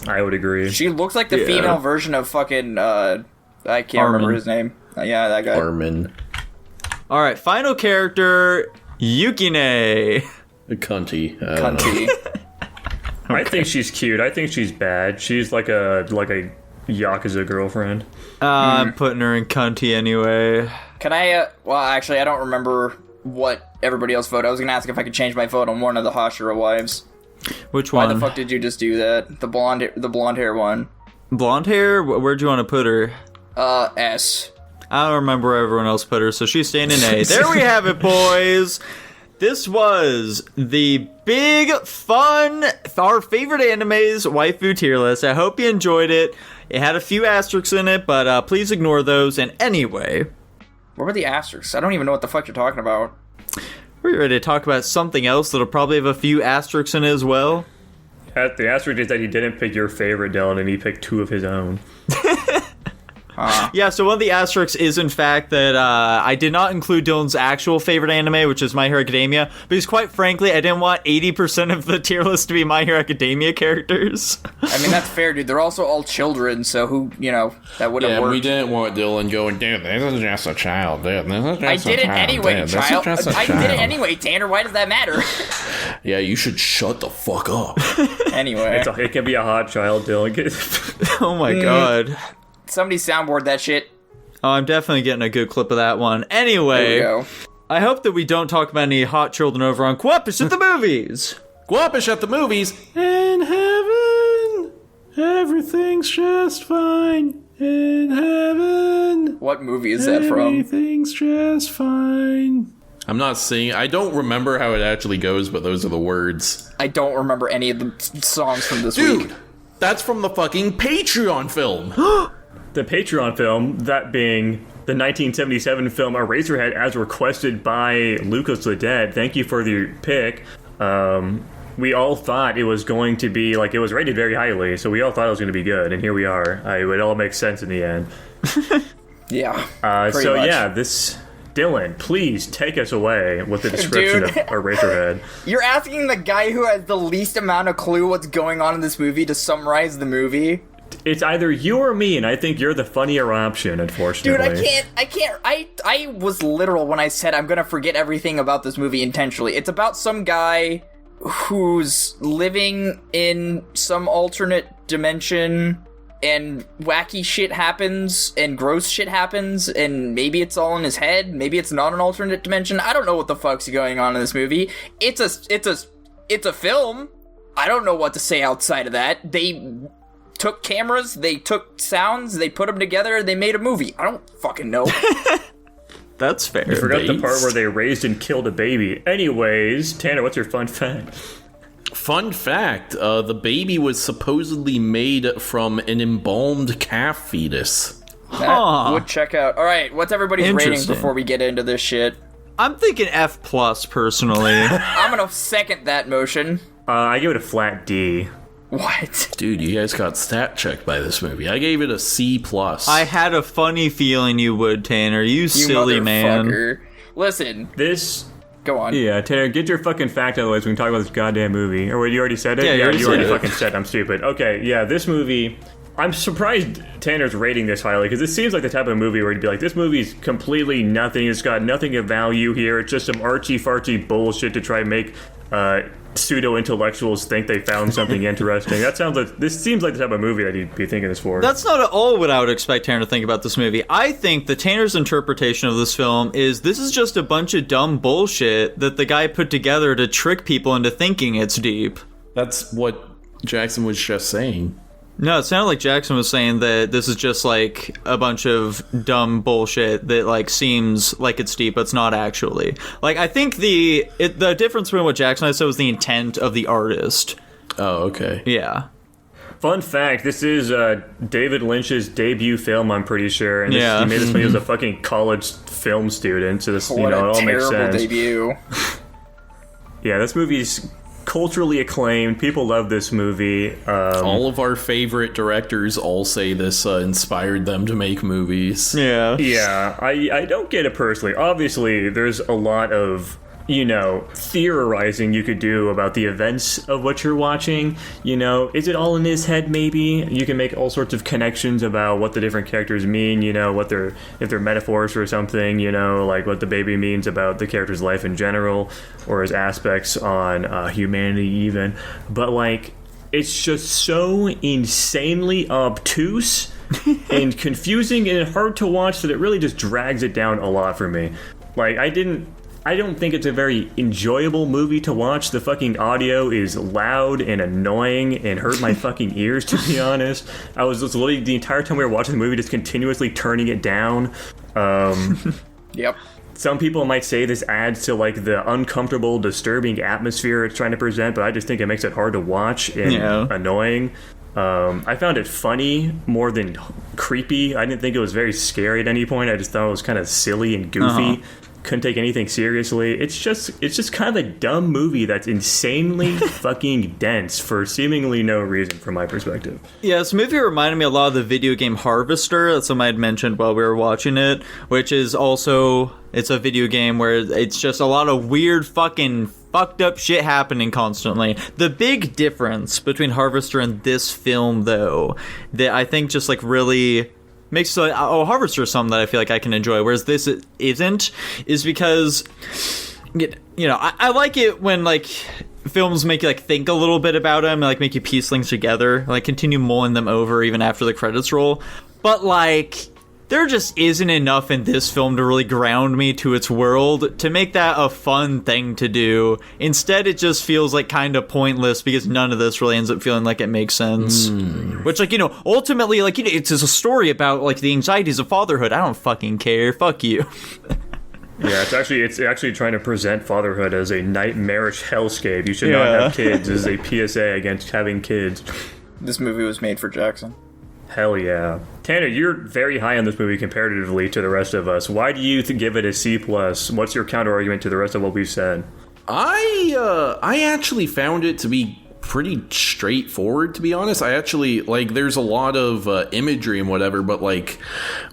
I would agree. She looks like the Yeah. female version of fucking, I can't remember Armin. his name. Yeah, that guy. Armin. Alright, final character, Yukine. A cunty. I don't know. Cunty. I think she's cute. I think she's bad. She's like a Yakuza girlfriend. I'm putting her in cunty anyway. Can I, well, actually, I don't remember what everybody else voted. I was gonna ask if I could change my vote on one of the Hashira wives. Which Why one? the fuck did you just do that? The blonde hair one. Blonde hair? Where'd you want to put her? S. I don't remember where everyone else put her, so she's staying in A. There we have it, boys! This was the big, fun, our favorite animes waifu tier list. I hope you enjoyed it. It had a few asterisks in it, but please ignore those. And anyway, What were the asterisks? I don't even know what the fuck you're talking about. we're ready to talk about something else that'll probably have a few asterisks in it as well. The asterisk is that he didn't pick your favorite, Dylan, and he picked two of his own. Yeah, so one of the asterisks is, in fact, that I did not include Dylan's actual favorite anime, which is My Hero Academia, because quite frankly, I didn't want 80% of the tier list to be My Hero Academia characters. I mean, that's fair, dude. They're also all children, so who, that would have Yeah, worked. we didn't want Dylan going, dude, this is just a child, dude. This is just I did a it child, anyway, dude. child. This is just a I did it child." anyway, Tanner. Why does that matter? Yeah, you should shut the fuck up. Anyway, It can be a hot child, Dylan. Oh my god. somebody soundboard that shit. Oh, I'm definitely getting a good clip of that one. There we Anyway, go. I hope that we don't talk about any hot children over on Guapish at the movies. Guapish at the movies. In heaven, everything's just fine. In heaven, What movie is that from? everything's just fine. I'm not singing. I don't remember how it actually goes, but those are the words. I don't remember any of the songs from this Dude, week. that's from the fucking Patreon film. The Patreon film, that being the 1977 film Eraserhead, as requested by Lucas the Dead. Thank you for the pick. we all thought it was going to be, like, it was rated very highly, so we all thought it was going to be good, and here we are. It would all make sense in the end. Yeah. So, much. yeah, this... Dylan, please take us away with the description of Eraserhead. You're asking the guy who has the least amount of clue what's going on in this movie to summarize the movie? It's either you or me, and I think you're the funnier option, unfortunately. Dude, I was literal when I said I'm gonna forget everything about this movie intentionally. It's about some guy who's living in some alternate dimension, and wacky shit happens, and gross shit happens, and maybe it's all in his head, maybe it's not an alternate dimension. I don't know what the fuck's going on in this movie. It's a film. I don't know what to say outside of that. They took cameras, they took sounds, they put them together, they made a movie. I don't fucking know. That's fair. You forgot the part where they raised and killed a baby. Anyways, Tanner, what's your fun fact? Fun fact, the baby was supposedly made from an embalmed calf fetus. That would check out. Alright, what's everybody's rating Interesting. before we get into this shit? I'm thinking F+, personally. I'm gonna second that motion. I give it a flat D. What? Dude, you guys got stat checked by this movie. I gave it a C+. I had a funny feeling you would, Tanner. You silly man. Motherfucker. Listen, This... go on. Yeah, Tanner, get your fucking fact out of the way so we can talk about this goddamn movie. Or what, you already said it? Yeah, you already you already said it. fucking said it. I'm stupid. Okay, yeah, this movie... I'm surprised Tanner's rating this highly, because it seems like the type of movie where he'd be like, this movie's completely nothing, it's got nothing of value here, it's just some artsy-fartsy bullshit to try and make pseudo-intellectuals think they found something interesting. This seems like the type of movie that he'd be thinking this for. That's not at all what I would expect Tanner to think about this movie. I think that Tanner's interpretation of this film is this is just a bunch of dumb bullshit that the guy put together to trick people into thinking it's deep. That's what Jackson was just saying. No, it sounded like Jackson was saying that this is just like a bunch of dumb bullshit that like seems like it's deep, but it's not actually. Like, I think the difference between what Jackson and I said was the intent of the artist. Oh, okay. Yeah. Fun fact, this is David Lynch's debut film, I'm pretty sure. And Yeah. he made this when he was a fucking college film student, so this, What it a all makes terrible sense. debut. Yeah, this movie's culturally acclaimed. People love this movie. All of our favorite directors all say this inspired them to make movies. Yeah. Yeah, I don't get it personally. Obviously, there's a lot of, theorizing you could do about the events of what you're watching. Is it all in his head, maybe? You can make all sorts of connections about what the different characters mean, if they're metaphors for something, like what the baby means about the character's life in general, or his aspects on humanity even. But, it's just so insanely obtuse and confusing and hard to watch that it really just drags it down a lot for me. I don't think it's a very enjoyable movie to watch. The fucking audio is loud and annoying and hurt my fucking ears, to be honest. I was just literally, the entire time we were watching the movie, just continuously turning it down. Yep. Some people might say this adds to, the uncomfortable, disturbing atmosphere it's trying to present, but I just think it makes it hard to watch and annoying. I found it funny more than creepy. I didn't think it was very scary at any point. I just thought it was kind of silly and goofy. Couldn't take anything seriously. It's just kind of a dumb movie that's insanely fucking dense for seemingly no reason from my perspective. Yeah, this movie reminded me a lot of the video game Harvester that somebody had mentioned while we were watching it, which is also, it's a video game where it's just a lot of weird fucking fucked up shit happening constantly. The big difference between Harvester and this film, though, that I think just really makes Harvester is something that I feel like I can enjoy, whereas this isn't, is because I like it when films make you think a little bit about them and make you piece things together, continue mulling them over even after the credits roll. But there just isn't enough in this film to really ground me to its world to make that a fun thing to do. Instead, it just feels kind of pointless because none of this really ends up feeling like it makes sense. Which, ultimately, it's just a story about, the anxieties of fatherhood. I don't fucking care. Fuck you. Yeah, it's actually trying to present fatherhood as a nightmarish hellscape. You should not have kids. This is a PSA against having kids. This movie was made for Jackson. Hell yeah. Tanner, you're very high on this movie comparatively to the rest of us. Why do you give it a C+? What's your counter argument to the rest of what we've said? I actually found it to be pretty straightforward, to be honest. I actually, like, there's a lot of imagery and whatever, but, like,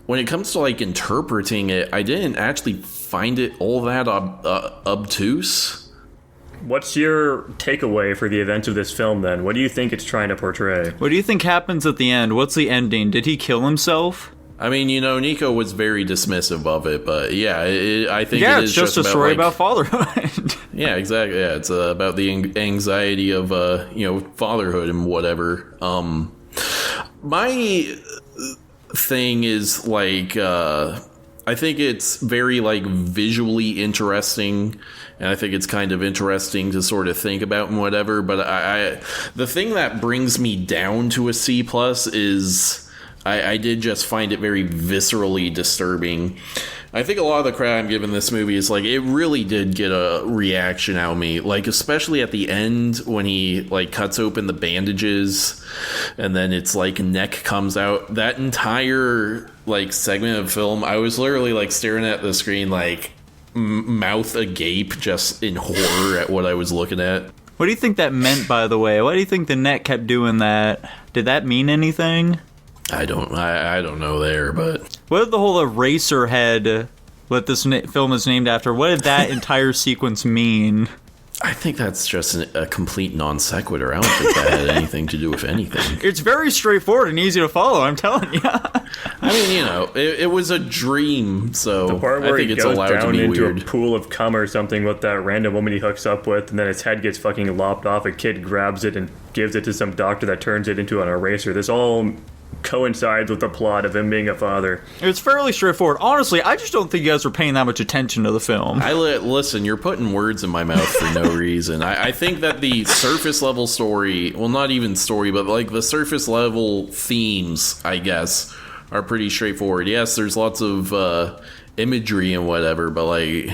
when it comes to, like, interpreting it, I didn't actually find it all that obtuse. What's your takeaway for the events of this film, then? What do you think it's trying to portray? What do you think happens at the end? What's the ending? Did he kill himself? I mean, you know, Nico was very dismissive of it, but yeah, I think Yeah, it is it's just a story like, about fatherhood. Yeah, exactly. Yeah, it's about the anxiety of fatherhood and whatever. My thing is like I think it's very like visually interesting, and I think it's kind of interesting to sort of think about and whatever. But I the thing that brings me down to a C+ is I did just find it very viscerally disturbing. I think a lot of the credit I'm giving this movie is like it really did get a reaction out of me, like especially at the end when he like cuts open the bandages and then it's like neck comes out. That entire like segment of film, I was literally like staring at the screen like mouth agape, just in horror at what I was looking at. What do you think that meant, by the way? Why do you think the neck kept doing that? Did that mean anything? I don't know there, but what did the whole Eraserhead, what this film is named after, what did that entire sequence mean? I think that's just a complete non sequitur. I don't think that had anything to do with anything. It's very straightforward and easy to follow, I'm telling you. I mean, you know, it was a dream, so the part where I think he it's goes allowed down to be into weird. a pool of cum or something with that random woman he hooks up with, and then his head gets fucking lopped off. A kid grabs it and gives it to some doctor that turns it into an eraser. This all coincides with the plot of him being a father. It's fairly straightforward. Honestly, I just don't think you guys were paying that much attention to the film. Listen, you're putting words in my mouth for no reason. I think that the surface level story, well, not even story, but like the surface level themes, I guess, are pretty straightforward. Yes, there's lots of imagery and whatever, but like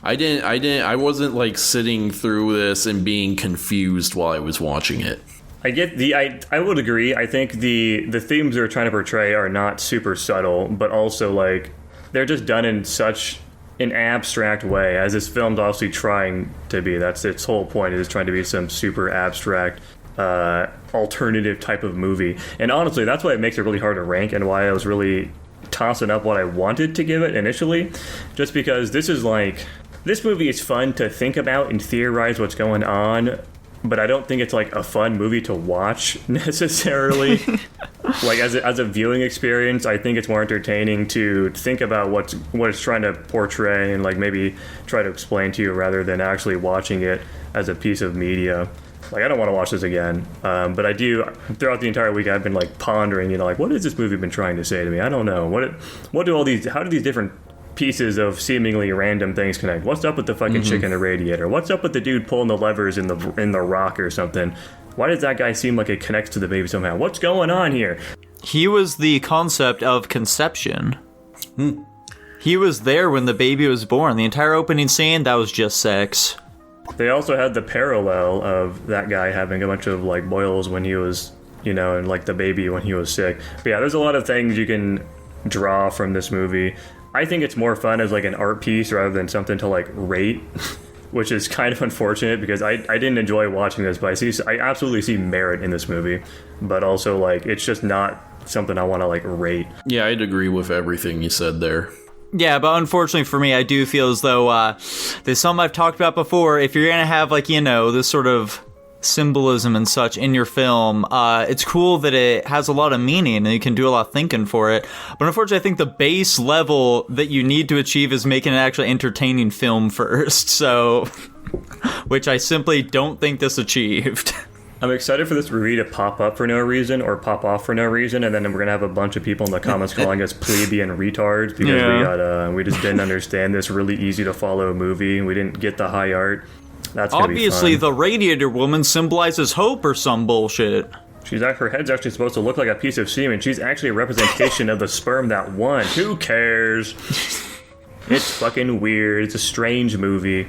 I wasn't like sitting through this and being confused while I was watching it. I would agree. I think the themes they're trying to portray are not super subtle, but also like they're just done in such an abstract way, as this film's obviously trying to be. That's its whole point, is trying to be some super abstract alternative type of movie. And honestly, that's why it makes it really hard to rank, and why I was really tossing up what I wanted to give it initially, just because this movie is fun to think about and theorize what's going on, but I don't think it's like a fun movie to watch necessarily. Like as a viewing experience, I think it's more entertaining to think about what it's trying to portray and like maybe try to explain to you, rather than actually watching it as a piece of media. Like, I don't want to watch this again, but I do. Throughout the entire week, I've been like pondering, you know, like what has this movie been trying to say to me? I don't know. How do these different pieces of seemingly random things connect? What's up with the fucking chick in the radiator? What's up with the dude pulling the levers in the rock or something? Why does that guy seem like it connects to the baby somehow? What's going on here? He was the concept of conception. He was there when the baby was born. The entire opening scene, that was just sex. They also had the parallel of that guy having a bunch of like boils when he was, you know, and like the baby when he was sick. But yeah, there's a lot of things you can draw from this movie. I think it's more fun as like an art piece rather than something to like rate, which is kind of unfortunate because I didn't enjoy watching this, but I absolutely see merit in this movie, but also like it's just not something I want to like rate. Yeah, I'd agree with everything you said there. Yeah, but unfortunately for me, I do feel as though there's something I've talked about before. If you're going to have like, you know, this sort of symbolism and such in your film, it's cool that it has a lot of meaning and you can do a lot of thinking for it, but unfortunately I think the base level that you need to achieve is making an actually entertaining film first, so which I simply don't think this achieved. I'm excited for this movie to pop up for no reason or pop off for no reason, and then we're gonna have a bunch of people in the comments calling us plebeian retards because we just didn't understand this really easy to follow movie and we didn't get the high art. That's obviously be fun. The radiator woman symbolizes hope or some bullshit. Her head's actually supposed to look like a piece of semen. She's actually a representation of the sperm that won. Who cares? It's fucking weird. It's a strange movie.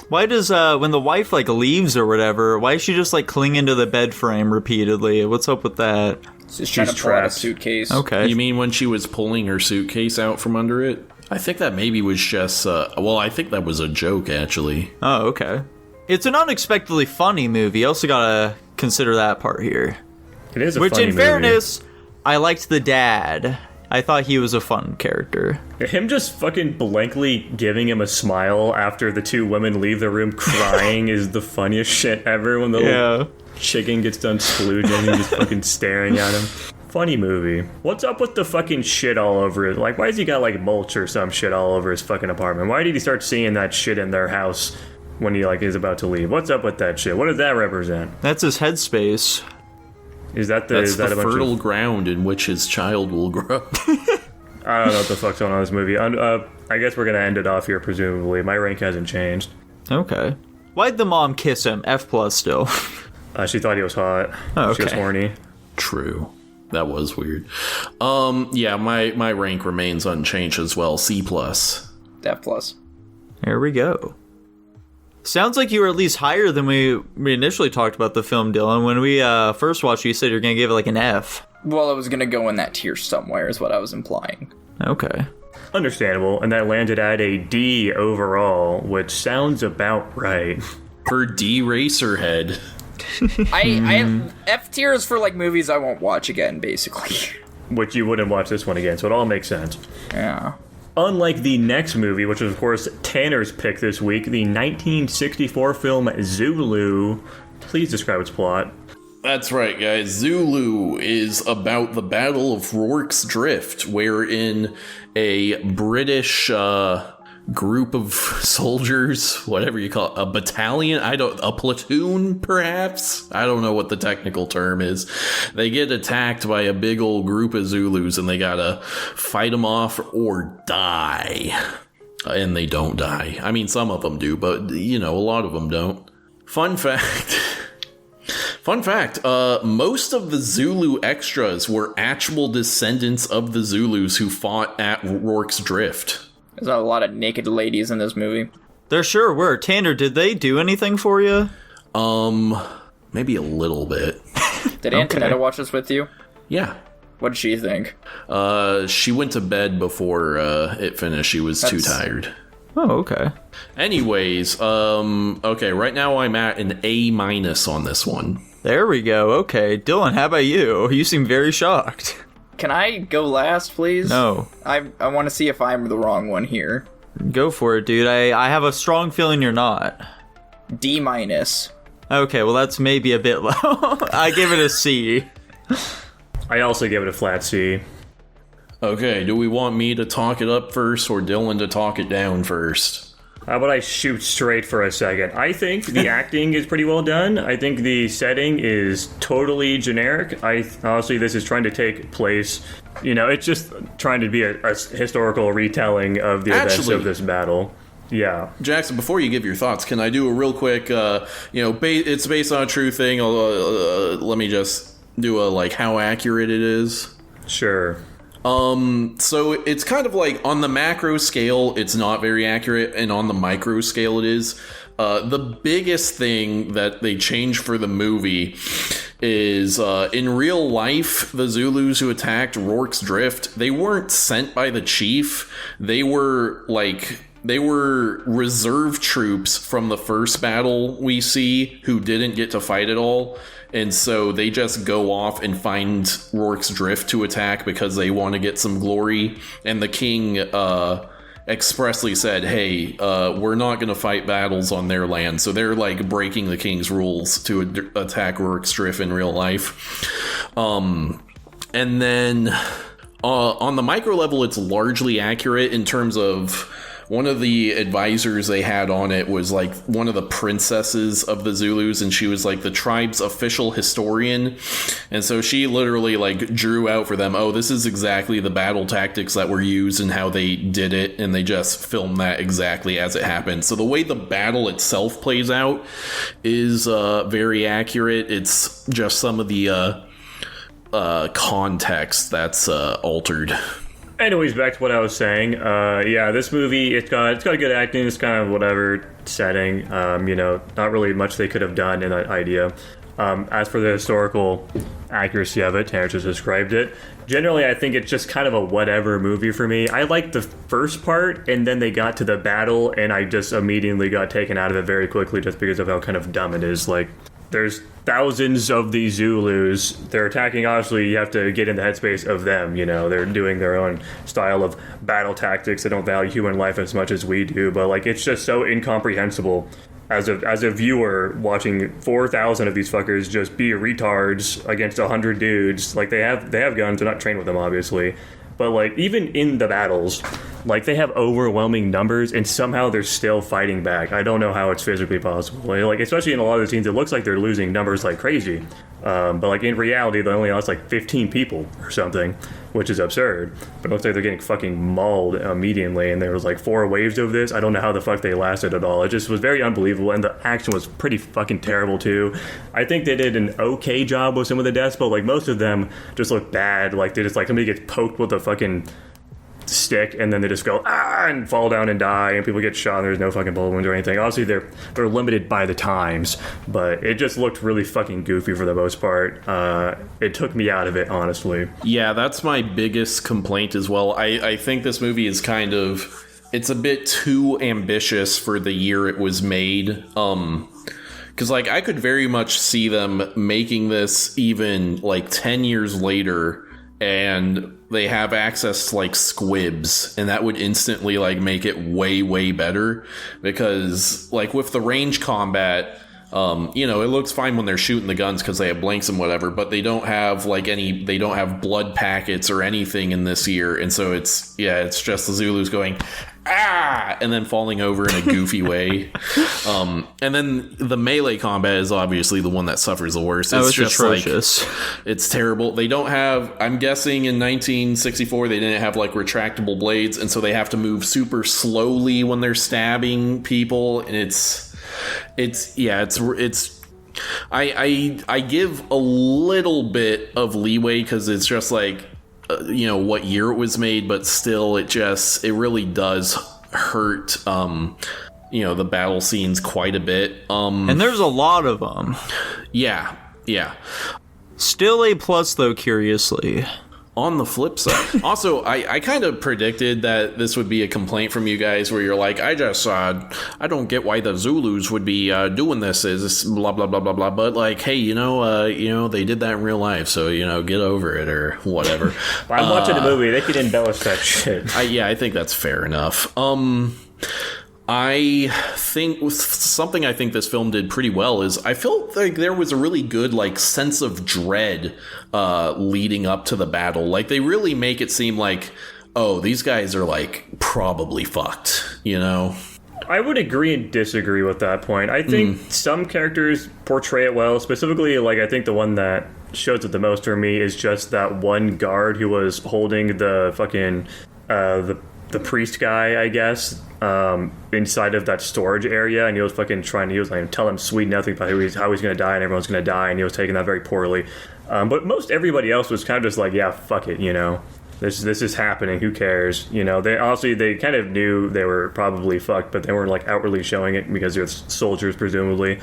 Why does when the wife like leaves or whatever, why is she just like clinging to the bed frame repeatedly? What's up with that? She's trapped. A suitcase. Okay. You mean when she was pulling her suitcase out from under it? I think that maybe was just I think that was a joke actually. Oh, okay. It's an unexpectedly funny movie. You also gotta consider that part here. It is a Which, funny in movie. fairness, I liked the dad. I thought he was a fun character. Him just fucking blankly giving him a smile after the two women leave the room crying is the funniest shit ever when the little chicken gets done splooging and just fucking staring at him. Funny movie. What's up with the fucking shit all over it? Like, why has he got, like, mulch or some shit all over his fucking apartment? Why did he start seeing that shit in their house when he, like, is about to leave? What's up with that shit? What does that represent? That's his headspace. That's the fertile ground in which his child will grow. I don't know what the fuck's going on in this movie. I guess we're gonna end it off here, presumably. My rank hasn't changed. Okay. Why'd the mom kiss him? F+ still. She thought he was hot. Oh, She was okay. horny. True. That was weird. Yeah, my rank remains unchanged as well. C+. F+. There we go. Sounds like you were at least higher than we initially talked about the film, Dylan. When we first watched it, you said you were going to give it like an F. Well, it was gonna go in that tier somewhere, is what I was implying. Okay. Understandable, and that landed at a D overall, which sounds about right. For Eraserhead. I F tier is for like movies I won't watch again, basically. Which you wouldn't watch this one again, so it all makes sense. Yeah. Unlike the next movie, which was, of course, Tanner's pick this week, the 1964 film Zulu. Please describe its plot. That's right, guys. Zulu is about the Battle of Rorke's Drift, wherein a British group of soldiers, whatever you call it, a battalion, a platoon, perhaps? I don't know what the technical term is. They get attacked by a big old group of Zulus, and they gotta fight them off or die. And they don't die. I mean, some of them do, but, a lot of them don't. Fun fact, most of the Zulu extras were actual descendants of the Zulus who fought at Rorke's Drift. There's a lot of naked ladies in this movie. There sure were. Tanner, did they do anything for you? Maybe a little bit. Did Antonetta watch this with you? Yeah. What did she think? She went to bed before it finished. She was too tired. Oh, okay. Anyways, okay, right now I'm at an A- on this one. There we go. Okay. Dylan, how about you? You seem very shocked. Can I go last, please? No. I want to see if I'm the wrong one here. Go for it, dude. I have a strong feeling you're not. D-. Okay, well, that's maybe a bit low. I give it a C. I also gave it a flat C. Okay, do we want me to talk it up first or Dylan to talk it down first? How about I shoot straight for a second? I think the acting is pretty well done. I think the setting is totally generic. Honestly, this is trying to take place, it's just trying to be a historical retelling of the events of this battle. Yeah. Jackson, before you give your thoughts, can I do a real quick, it's based on a true thing. Let me just do how accurate it is. Sure. So it's kind of like on the macro scale, it's not very accurate, and on the micro scale, it is. The biggest thing that they changed for the movie is in real life, the Zulus who attacked Rorke's Drift, they weren't sent by the chief. They were reserve troops from the first battle we see who didn't get to fight at all. And so they just go off and find Rorke's Drift to attack because they want to get some glory. And the king expressly said, hey, we're not going to fight battles on their land. So they're breaking the king's rules to attack Rorke's Drift in real life. And then on the micro level, it's largely accurate in terms of... One of the advisors they had on it was one of the princesses of the Zulus, and she was the tribe's official historian. And so she literally drew out for them, oh, this is exactly the battle tactics that were used and how they did it, and they just filmed that exactly as it happened. So the way the battle itself plays out is very accurate. It's just some of the context that's altered. Anyways, back to what I was saying. Yeah, this movie, it's got good acting. It's kind of whatever setting. Not really much they could have done in that idea. As for the historical accuracy of it, Terrence just described it. Generally, I think it's just kind of a whatever movie for me. I liked the first part, and then they got to the battle, and I just immediately got taken out of it very quickly just because of how kind of dumb it is. Like, there's thousands of these Zulus. They're attacking, obviously, you have to get in the headspace of them, you know. They're doing their own style of battle tactics. They don't value human life as much as we do, but, like, it's just so incomprehensible as a viewer watching 4,000 of these fuckers just be retards against 100 dudes. Like, they have guns, they're not trained with them, obviously. But, like, even in the battles, like, they have overwhelming numbers, and somehow they're still fighting back. I don't know how it's physically possible. Like, especially in a lot of the scenes, it looks like they're losing numbers like crazy. But, like, in reality, they only lost, like, 15 people or something, which is absurd. But it looks like they're getting fucking mauled immediately, and there was, like, 4 waves of this. I don't know how the fuck they lasted at all. It just was very unbelievable, and the action was pretty fucking terrible, too. I think they did an okay job with some of the deaths, but, like, most of them just look bad. Like, they just, like, somebody gets poked with a fucking stick, and then they just go and fall down and die, and people get shot, and there's no fucking bullet wounds or anything. Obviously they're limited by the times, but it just looked really fucking goofy for the most part. It took me out of it, honestly. Yeah, that's my biggest complaint as well. I think this movie is kind of, it's a bit too ambitious for the year it was made. Because, like, I could very much see them making this even, like, 10 years later, and they have access to, like, squibs, and that would instantly, like, make it way, way better. Because, like, with the range combat, you know, it looks fine when they're shooting the guns because they have blanks and whatever, but they don't have, like, they don't have blood packets or anything in this year, and so it's just the Zulus going, ah, and then falling over in a goofy way. And then the melee combat is obviously the one that suffers the worst. It's just atrocious. Like, it's terrible. They don't have, I'm guessing in 1964 they didn't have, like, retractable blades, and so they have to move super slowly when they're stabbing people, and I give a little bit of leeway because it's just like, you know, what year it was made, but still it really does hurt, you know, the battle scenes quite a bit. And there's a lot of them. Yeah. Still A+, though, curiously. On the flip side, also, I kind of predicted that this would be a complaint from you guys where you're like, I don't get why the Zulus would be doing this, is blah, blah, blah, blah, blah. But, like, hey, you know, they did that in real life, so, you know, get over it or whatever. I'm watching a movie. They could embellish that shit. I think that's fair enough. I think something I think this film did pretty well is I felt like there was a really good, like, sense of dread leading up to the battle. Like, they really make it seem like, oh, these guys are, like, probably fucked, you know? I would agree and disagree with that point. I think some characters portray it well. Specifically, like, I think the one that shows it the most for me is just that one guard who was holding the fucking the priest guy, I guess, inside of that storage area, and he was fucking he was like, tell him sweet nothing about how he's gonna die and everyone's gonna die, and he was taking that very poorly. But most everybody else was kind of just like, yeah, fuck it, you know, this is happening, who cares, you know. They kind of knew they were probably fucked, but they weren't, like, outwardly showing it because they're soldiers, presumably.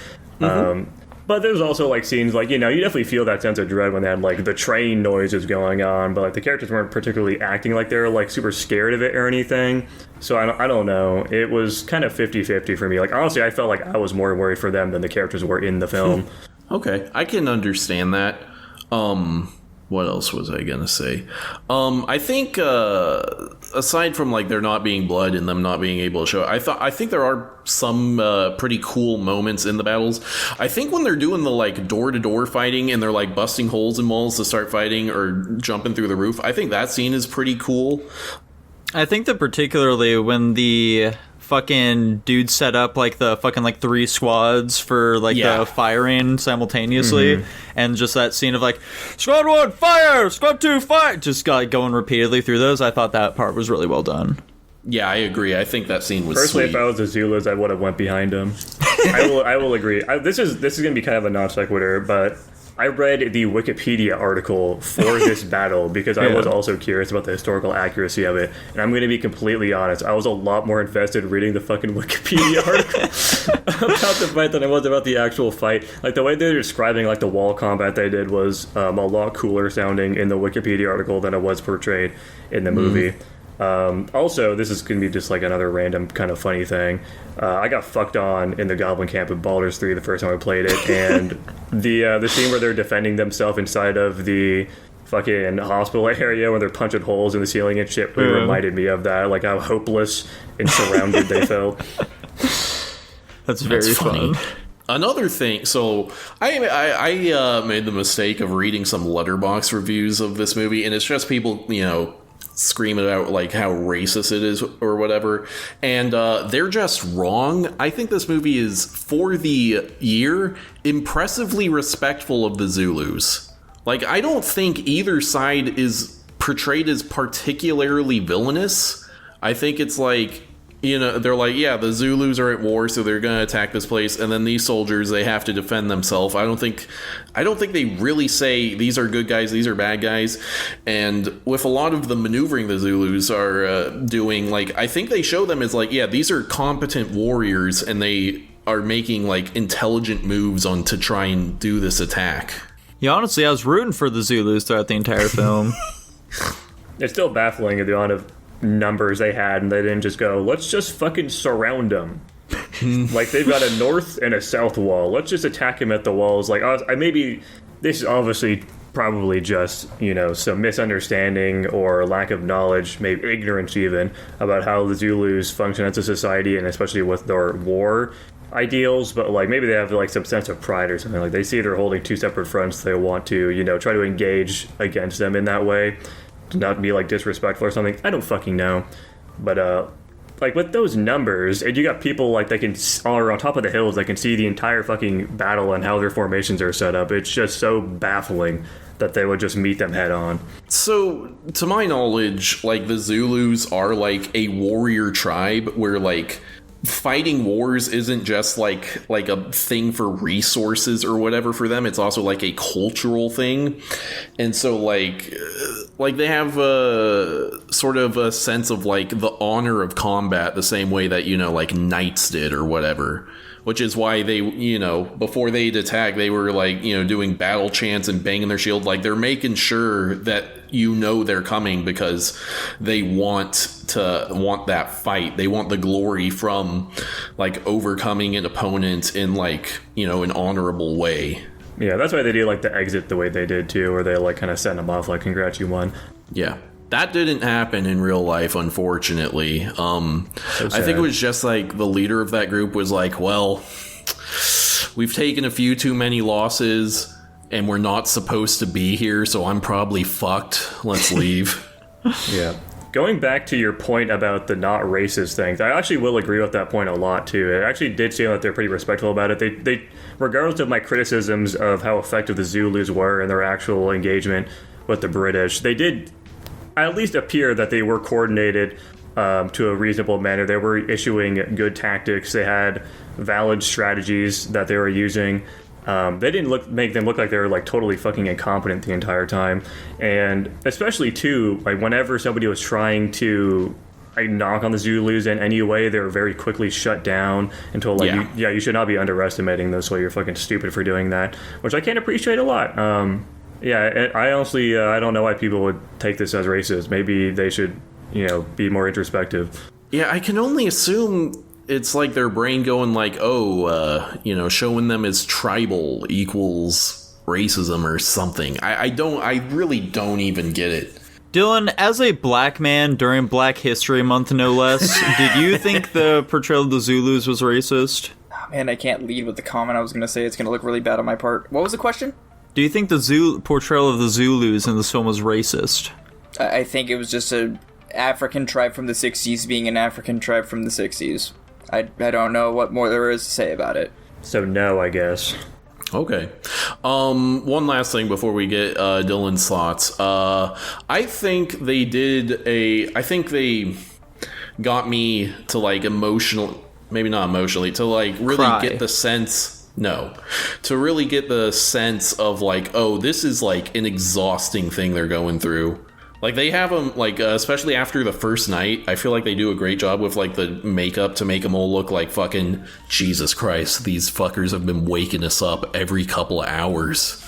But there's also, like, scenes, like, you know, you definitely feel that sense of dread when they had, like, the train noises going on, but, like, the characters weren't particularly acting like they were, like, super scared of it or anything. So I don't know. It was kind of 50-50 for me. Like, honestly, I felt like I was more worried for them than the characters were in the film. Okay, I can understand that. What else was I gonna say? I think aside from, like, there not being blood and them not being able to show it, I think there are some pretty cool moments in the battles. I think when they're doing the, like, door-to-door fighting and they're, like, busting holes in walls to start fighting or jumping through the roof, I think that scene is pretty cool. I think that particularly when the fucking dude set up, like, the fucking, like, 3 squads for, like, the firing simultaneously, and just that scene of, like, squad 1 fire, squad 2 fire, just got going repeatedly through those. I thought that part was really well done. Yeah, I agree. I think that scene was personally sweet. If I was the Zulus, I would have went behind him. I will agree. This is going to be kind of a non sequitur, but I read the Wikipedia article for this battle because I was also curious about the historical accuracy of it. And I'm going to be completely honest, I was a lot more invested reading the fucking Wikipedia article about the fight than I was about the actual fight. Like, the way they're describing, like, the wall combat they did was a lot cooler sounding in the Wikipedia article than it was portrayed in the movie. Also, this is going to be just like another random kind of funny thing. I got fucked on in the Goblin Camp of Baldur's 3 the first time I played it, and the scene where they're defending themselves inside of the fucking hospital area where they're punching holes in the ceiling and shit really reminded me of that, like how hopeless and surrounded they felt. That's very funny. Another thing, so I made the mistake of reading some Letterboxd reviews of this movie, and it's just people, screaming about like how racist it is or whatever, and they're just wrong. I think this movie is, for the year, impressively respectful of the Zulus. Like, I don't think either side is portrayed as particularly villainous. I think it's like, they're like, yeah, the Zulus are at war, so they're gonna attack this place, and then these soldiers, they have to defend themselves. I don't think they really say these are good guys, these are bad guys. And with a lot of the maneuvering the Zulus are doing, like, I think they show them as like, yeah, these are competent warriors, and they are making like intelligent moves on to try and do this attack. Yeah, honestly, I was rooting for the Zulus throughout the entire film. It's still baffling the amount of numbers they had, and they didn't just go, let's just fucking surround them. Like, they've got a north and a south wall, let's just attack them at the walls. Like, maybe this is obviously probably just some misunderstanding or lack of knowledge, maybe ignorance even, about how the Zulus function as a society, and especially with their war ideals. But like, maybe they have like some sense of pride or something. Like, they see they're holding two separate fronts, they want to try to engage against them in that way, to not be like disrespectful or something. I don't fucking know. But like, with those numbers, and you got people like they can are on top of the hills, they can see the entire fucking battle and how their formations are set up. It's just so baffling that they would just meet them head on. So, to my knowledge, like, the Zulus are like a warrior tribe where like fighting wars isn't just like a thing for resources or whatever for them. It's also like a cultural thing. And so like they have a sort of a sense of like the honor of combat, the same way that like knights did or whatever, which is why they before they'd attack, they were like doing battle chants and banging their shield. Like, they're making sure that they're coming because they want that fight. They want the glory from like overcoming an opponent in like an honorable way. Yeah, that's why they do like the exit the way they did too, where they like kind of send them off like, congrats, you won. Yeah, that didn't happen in real life, unfortunately. I think it was just like the leader of that group was like, well, we've taken a few too many losses and we're not supposed to be here, so I'm probably fucked. Let's leave. Yeah. Going back to your point about the not racist things, I actually will agree with that point a lot too. It actually did seem that they're pretty respectful about it. They regardless of my criticisms of how effective the Zulus were in their actual engagement with the British, they did at least appear that they were coordinated to a reasonable manner. They were issuing good tactics. They had valid strategies that they were using. They didn't make them look like they were like totally fucking incompetent the entire time. And especially too, like, whenever somebody was trying to like knock on the Zulus in any way, they were very quickly shut down and told like, you should not be underestimating this way. You're fucking stupid for doing that, which I can appreciate a lot. I honestly, I don't know why people would take this as racist. Maybe they should, be more introspective. Yeah, I can only assume it's like their brain going like, showing them as tribal equals racism or something. I really don't even get it. Dylan, as a black man during Black History Month, no less, did you think the portrayal of the Zulus was racist? Oh, man, I can't lead with the comment I was going to say. It's going to look really bad on my part. What was the question? Do you think the portrayal of the Zulus in this film was racist? I think it was just an African tribe from the 60s being an African tribe from the 60s. I don't know what more there is to say about it. So no, I guess. Okay. One last thing before we get Dylan's thoughts. I think they got me to like maybe not emotionally, to like really cry. get the sense No. To really get the sense of, like, oh, this is, like, an exhausting thing they're going through. Like, they have them, like, especially after the first night, I feel like they do a great job with, like, the makeup to make them all look like fucking, Jesus Christ, these fuckers have been waking us up every couple of hours.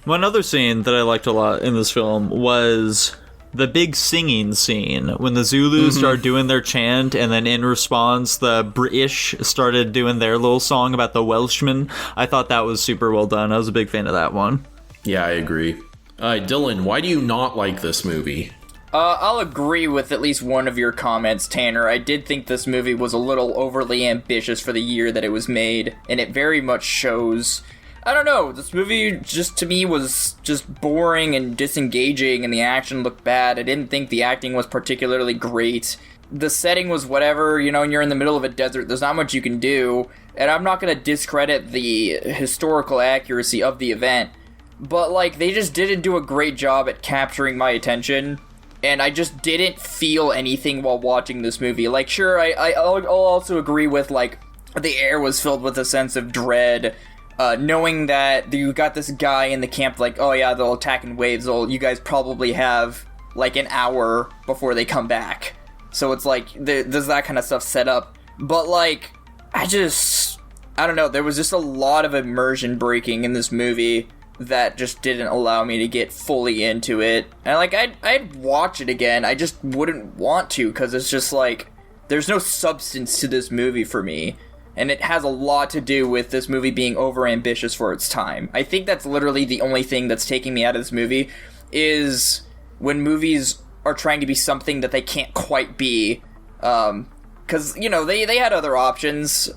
One other scene that I liked a lot in this film was the big singing scene when the Zulus started doing their chant, and then in response the British started doing their little song about the Welshmen. I thought that was super well done. I was a big fan of that one. Yeah, I agree. Dylan, why do you not like this movie? I'll agree with at least one of your comments, Tanner. I did think this movie was a little overly ambitious for the year that it was made, and it very much shows. I don't know, this movie just to me was just boring and disengaging, and the action looked bad. I didn't think the acting was particularly great. The setting was whatever, you know, and you're in the middle of a desert, there's not much you can do, and I'm not going to discredit the historical accuracy of the event, but, like, they just didn't do a great job at capturing my attention, and I just didn't feel anything while watching this movie. Like, sure, I'll also agree with, like, the air was filled with a sense of dread, knowing that you got this guy in the camp, like, oh yeah, they'll attack in waves, you guys probably have, like, an hour before they come back. So it's like, there's that kind of stuff set up. But, like, I don't know, there was just a lot of immersion breaking in this movie that just didn't allow me to get fully into it. And, like, I'd watch it again, I just wouldn't want to, because it's just, like, there's no substance to this movie for me. And it has a lot to do with this movie being overambitious for its time. I think that's literally the only thing that's taking me out of this movie, is when movies are trying to be something that they can't quite be. Because, you know, they had other options,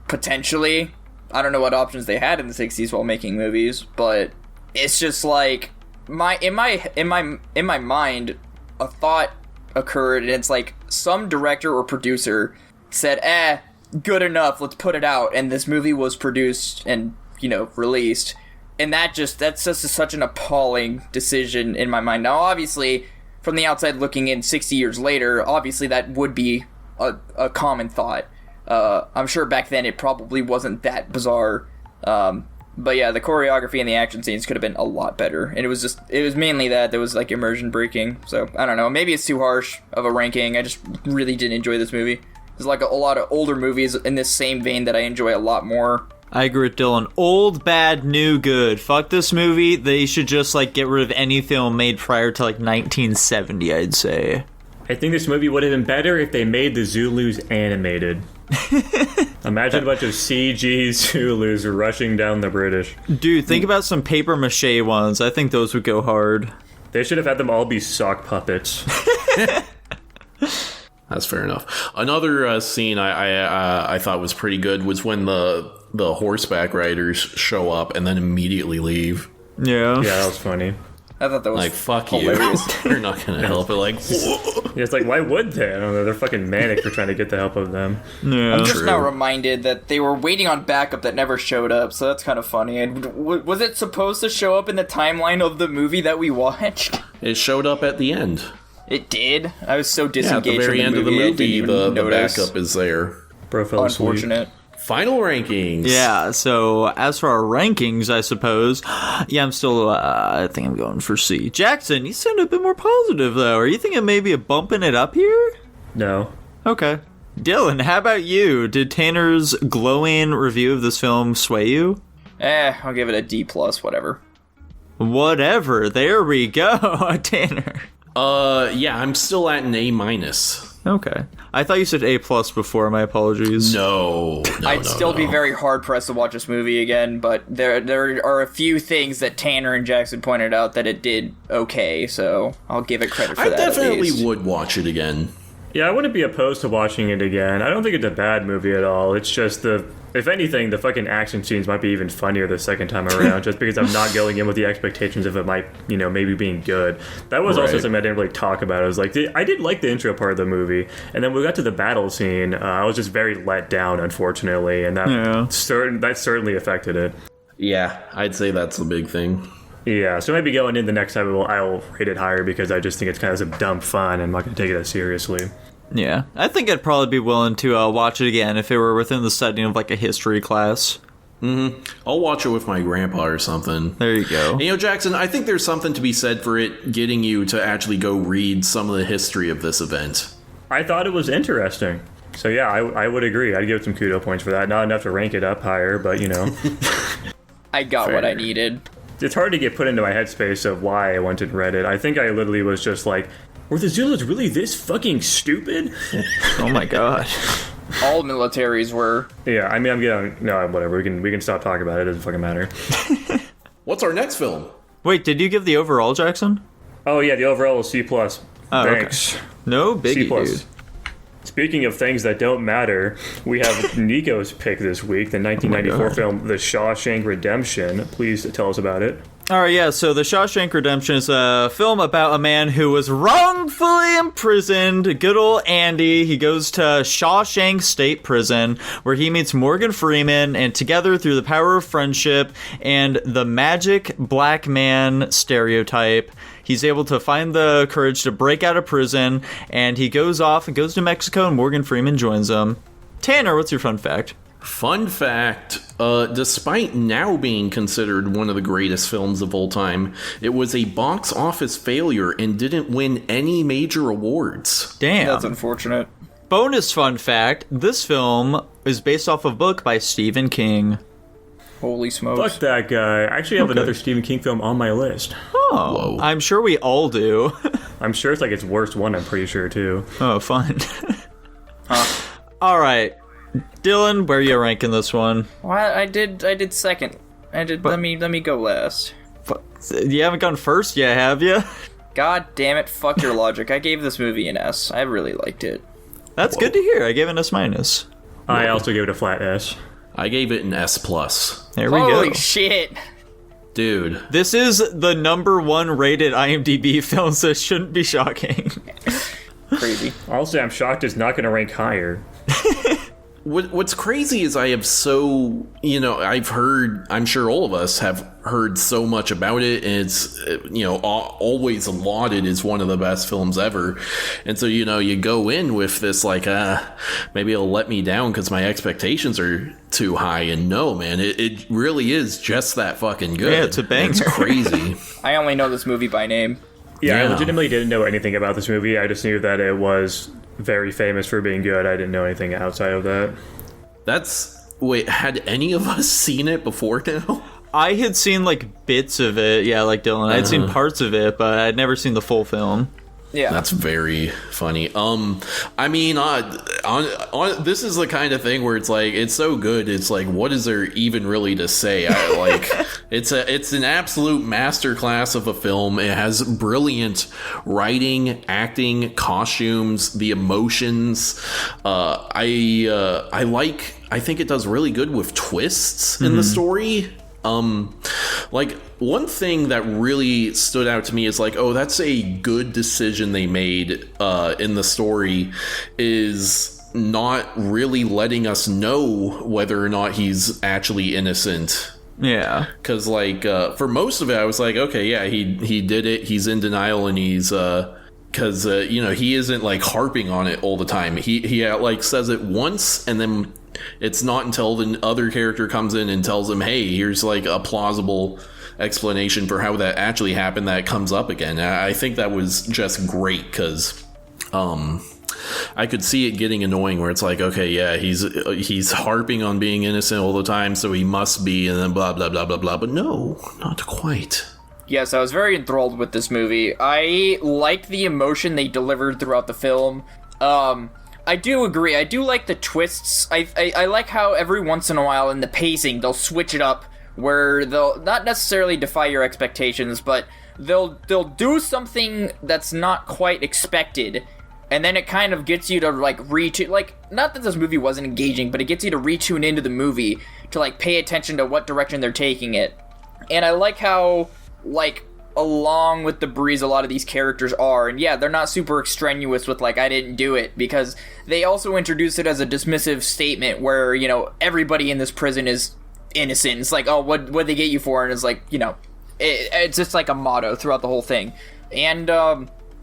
potentially. I don't know what options they had in the 60s while making movies, but it's just like, in my mind, a thought occurred, and it's like, some director or producer said, good enough, let's put it out, and this movie was produced and, you know, released, and that's just such an appalling decision in my mind. Now, obviously, from the outside looking in 60 years later, obviously that would be a common thought. I'm sure back then it probably wasn't that bizarre, but yeah, the choreography and the action scenes could have been a lot better, and it was mainly that there was, like, immersion breaking. So I don't know, maybe it's too harsh of a ranking. I just really didn't enjoy this movie. There's, like, a lot of older movies in this same vein that I enjoy a lot more. I agree with Dylan. Old, bad, new, good. Fuck this movie. They should just, like, get rid of any film made prior to, like, 1970, I'd say. I think this movie would have been better if they made the Zulus animated. Imagine a bunch of CG Zulus rushing down the British. Dude, think about some paper mache ones. I think those would go hard. They should have had them all be sock puppets. That's fair enough. Another scene I thought was pretty good was when the horseback riders show up and then immediately leave. Yeah. Yeah, that was funny. I thought that was like, fuck hilarious. You. They're not gonna help it. Like, yeah, it's like, why would they? I don't know. They're fucking manic for trying to get the help of them. Yeah. I'm just True. now reminded that they were waiting on backup that never showed up, so that's kind of funny. And was it supposed to show up in the timeline of the movie that we watched? it showed up at the end. It did? I was so Yeah, at disengaged the very from end of the I didn't movie, even the notice. backup is there. Bro fell asleep. Unfortunate. Final rankings. Yeah, so as for our rankings, I suppose, yeah, I'm still, I think I'm going for C. Jackson, you sound a bit more positive, though. Are you thinking maybe of bumping it up here? No. Okay. Dylan, how about you? Did Tanner's glowing review of this film sway you? I'll give it a D+, whatever. Whatever. There we go, Tanner. Yeah, I'm still at an A-. Okay. I thought you said A+ before, my apologies. No. I'd still be very hard-pressed to watch this movie again, but there are a few things that Tanner and Jackson pointed out that it did okay, so I'll give it credit for I that at definitely least. would watch it again. Yeah, I wouldn't be opposed to watching it again. I don't think it's a bad movie at all. It's just if anything, the fucking action scenes might be even funnier the second time around, just because I'm not going in with the expectations of it might, maybe being good. That was also Right. something I didn't really talk about. I was like, I did like the intro part of the movie, and then when we got to the battle scene, I was just very let down, unfortunately, and that certainly affected it. Yeah, I'd say that's the big thing. Yeah, so maybe going in the next time, I'll rate it higher because I just think it's kind of some dumb fun, and I'm not going to take it as seriously. Yeah, I think I'd probably be willing to watch it again if it were within the setting of like a history class. I'll watch it with my grandpa or something. There you go. And, Jackson, I think there's something to be said for it getting you to actually go read some of the history of this event. I thought it was interesting. So yeah, I would agree. I'd give it some kudo points for that. Not enough to rank it up higher, but I got what I needed. It's hard to get put into my headspace of why I went and read it. I think I literally was just like, were the Zulus really this fucking stupid? Oh my god. All militaries were. Yeah, I mean, whatever. We can stop talking about it. It doesn't fucking matter. What's our next film? Wait, did you give the overall, Jackson? Oh yeah, the overall is C+. Oh, Thanks. okay. No biggie, dude. Speaking of things that don't matter, we have Nico's pick this week, the 1994 film The Shawshank Redemption. Please tell us about it. All right, yeah, so The Shawshank Redemption is a film about a man who was wrongfully imprisoned. Good old Andy. He goes to Shawshank State Prison, where he meets Morgan Freeman, and together, through the power of friendship and the magic black man stereotype, he's able to find the courage to break out of prison, and he goes off and goes to Mexico, and Morgan Freeman joins him. Tanner, what's your fun fact? Fun fact, despite now being considered one of the greatest films of all time, it was a box office failure and didn't win any major awards. Damn. That's unfortunate. Bonus fun fact, this film is based off a book by Stephen King. Holy smokes. Fuck that guy. I actually have another Stephen King film on my list. Oh, Whoa. I'm sure we all do. I'm sure it's like its worst one, I'm pretty sure, too. Oh, fun. All right. Dylan, where are you ranking this one? Well, I did second. Let me go last. You haven't gone first yet, have you? God damn it, fuck your logic. I gave this movie an S. I really liked it. That's good to hear. I gave it an S-. I also gave it a flat S. I gave it an S+. There we go. Holy shit. Dude. This is the #1 rated IMDb film, so it shouldn't be shocking. Crazy. Also, I'm shocked it's not going to rank higher. What's crazy is I have so, I'm sure all of us have heard so much about it, and it's, always lauded as one of the best films ever. And so, you go in with this, like, maybe it'll let me down because my expectations are too high. And no, man, it really is just that fucking good. Yeah, it's a banger. It's crazy. I only know this movie by name. Yeah, I Yeah. legitimately didn't know anything about this movie. I just knew that it was very famous for being good. I didn't know anything outside of that. Had any of us seen it before now? I had seen, like, bits of it. Yeah, like Dylan. I'd seen parts of it, but I'd never seen the full film. Yeah. That's very funny. I mean, this is the kind of thing where it's like, it's so good. It's like, what is there even really to say? It's an absolute masterclass of a film. It has brilliant writing, acting, costumes, the emotions. I think it does really good with twists in the story. One thing that really stood out to me is like, oh, that's a good decision they made in the story, is not really letting us know whether or not he's actually innocent. Yeah. Because, for most of it, I was like, okay, yeah, he did it, he's in denial, and he's, because, he isn't, harping on it all the time. He says it once, and then it's not until the other character comes in and tells him, hey, here's, a plausible explanation for how that actually happened that comes up again. I think that was just great, because I could see it getting annoying where it's like, okay, yeah, he's harping on being innocent all the time, so he must be, and then blah, blah, blah, blah, blah. But no, not quite. Yes, I was very enthralled with this movie. I liked the emotion they delivered throughout the film. I do agree. I do like the twists. I like how every once in a while in the pacing, they'll switch it up where they'll not necessarily defy your expectations, but they'll do something that's not quite expected, and then it kind of gets you to not that this movie wasn't engaging, but it gets you to retune into the movie to pay attention to what direction they're taking it. And I like how along with the breeze a lot of these characters are, and yeah, they're not super extraneous with I didn't do it, because they also introduce it as a dismissive statement where everybody in this prison is innocent. It's oh, what'd they get you for? And it's it's just a motto throughout the whole thing. And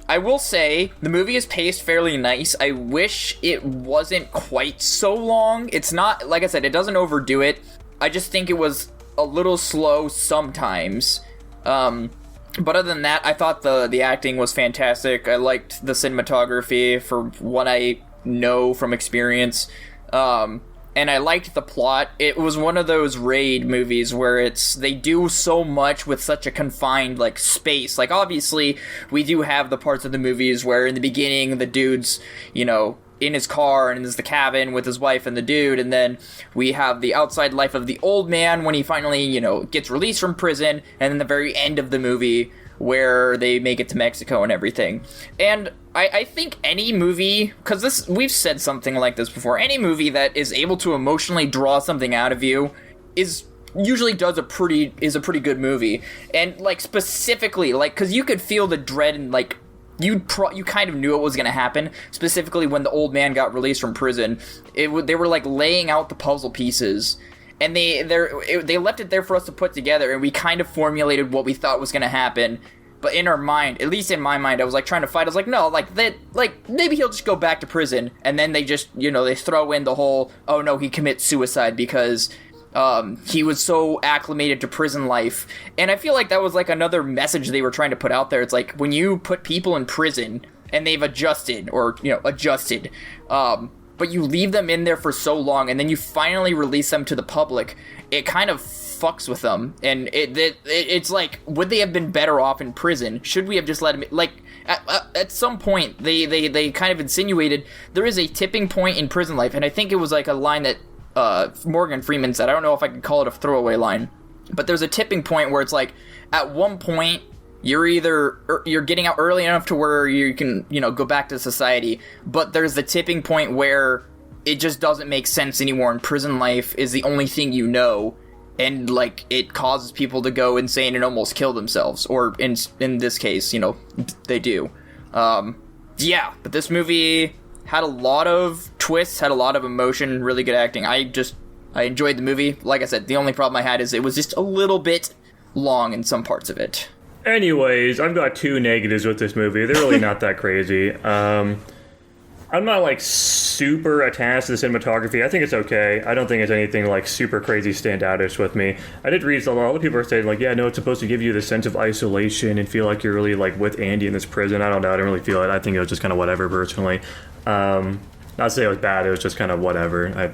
I will say, the movie is paced fairly nice. I wish it wasn't quite so long. It's not, like I said, it doesn't overdo it. I just think it was a little slow sometimes. But other than that, I thought the acting was fantastic. I liked the cinematography for what I know from experience. And I liked the plot. It was one of those raid movies where they do so much with such a confined, like, space. Like, obviously, we do have the parts of the movies where in the beginning, the dude's, you know, in his car and is the cabin with his wife and the dude, and then we have the outside life of the old man when he finally, you know, gets released from prison, and then the very end of the movie where they make it to Mexico and everything. And I think any movie, because we've said something like this before, any movie that is able to emotionally draw something out of you usually is a pretty good movie. And, like, specifically, like, because you could feel the dread and, like, you kind of knew it was going to happen, specifically when the old man got released from prison. They were, like, laying out the puzzle pieces, and they left it there for us to put together, and we kind of formulated what we thought was going to happen. But in our mind, at least in my mind, I was, like, trying to fight. I was like, no, like, maybe he'll just go back to prison. And then they just, you know, they throw in the whole, oh, no, he commits suicide because he was so acclimated to prison life. And I feel like that was, like, another message they were trying to put out there. It's like, when you put people in prison and they've adjusted, but you leave them in there for so long and then you finally release them to the public, it kind of fucks with them. And it's like, would they have been better off in prison? Should we have just let them, like, at some point they kind of insinuated there is a tipping point in prison life, and I think it was like a line that Morgan Freeman said. I don't know if I can call it a throwaway line, but there's a tipping point where it's like, at one point you're getting out early enough to where you can, you know, go back to society, but there's the tipping point where it just doesn't make sense anymore, and prison life is the only thing you know, and, like, it causes people to go insane and almost kill themselves, or in this case, you know, they do. Yeah, but this movie had a lot of twists, had a lot of emotion, really good acting. I enjoyed the movie. Like I said, the only problem I had is it was just a little bit long in some parts of it. Anyways, I've got 2 negatives with this movie. They're really not that crazy. I'm not, like, super attached to the cinematography. I think it's okay. I don't think it's anything, like, super crazy standoutish with me. I did read a lot of people are saying, like, yeah, no, it's supposed to give you the sense of isolation and feel like you're really, like, with Andy in this prison. I don't know. I didn't really feel it. I think it was just kind of whatever, personally. Not to say it was bad. It was just kind of whatever.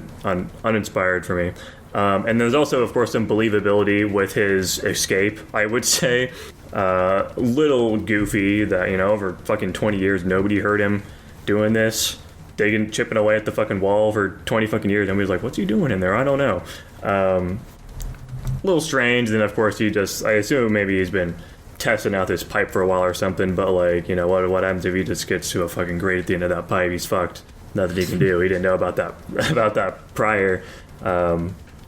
Uninspired for me. And there's also, of course, some believability with his escape, I would say. Little goofy that, you know, over fucking 20 years, nobody heard him doing this, chipping away at the fucking wall for 20 fucking years. And we was like, what's he doing in there? I don't know. A little strange. Then, of course, I assume maybe he's been testing out this pipe for a while or something, but, like, you know, what happens if he just gets to a fucking grate at the end of that pipe? He's fucked. Nothing he can do. He didn't know about that prior.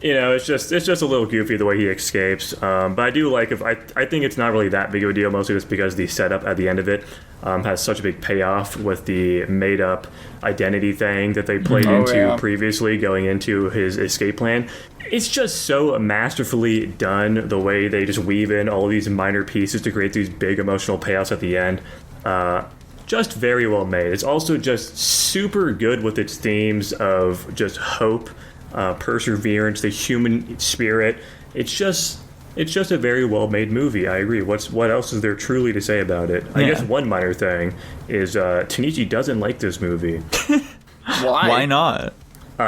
You know, it's just a little goofy the way he escapes. But I do like, I think it's not really that big of a deal, mostly just because the setup at the end of it has such a big payoff with the made-up identity thing that they played into previously going into his escape plan. It's just so masterfully done, the way they just weave in all these minor pieces to create these big emotional payoffs at the end. Just very well made. It's also just super good with its themes of just hope, perseverance, the human spirit. It's just a very well-made movie. I agree. What else is there truly to say about it? I guess one minor thing is Tanichi doesn't like this movie. Why? Why not?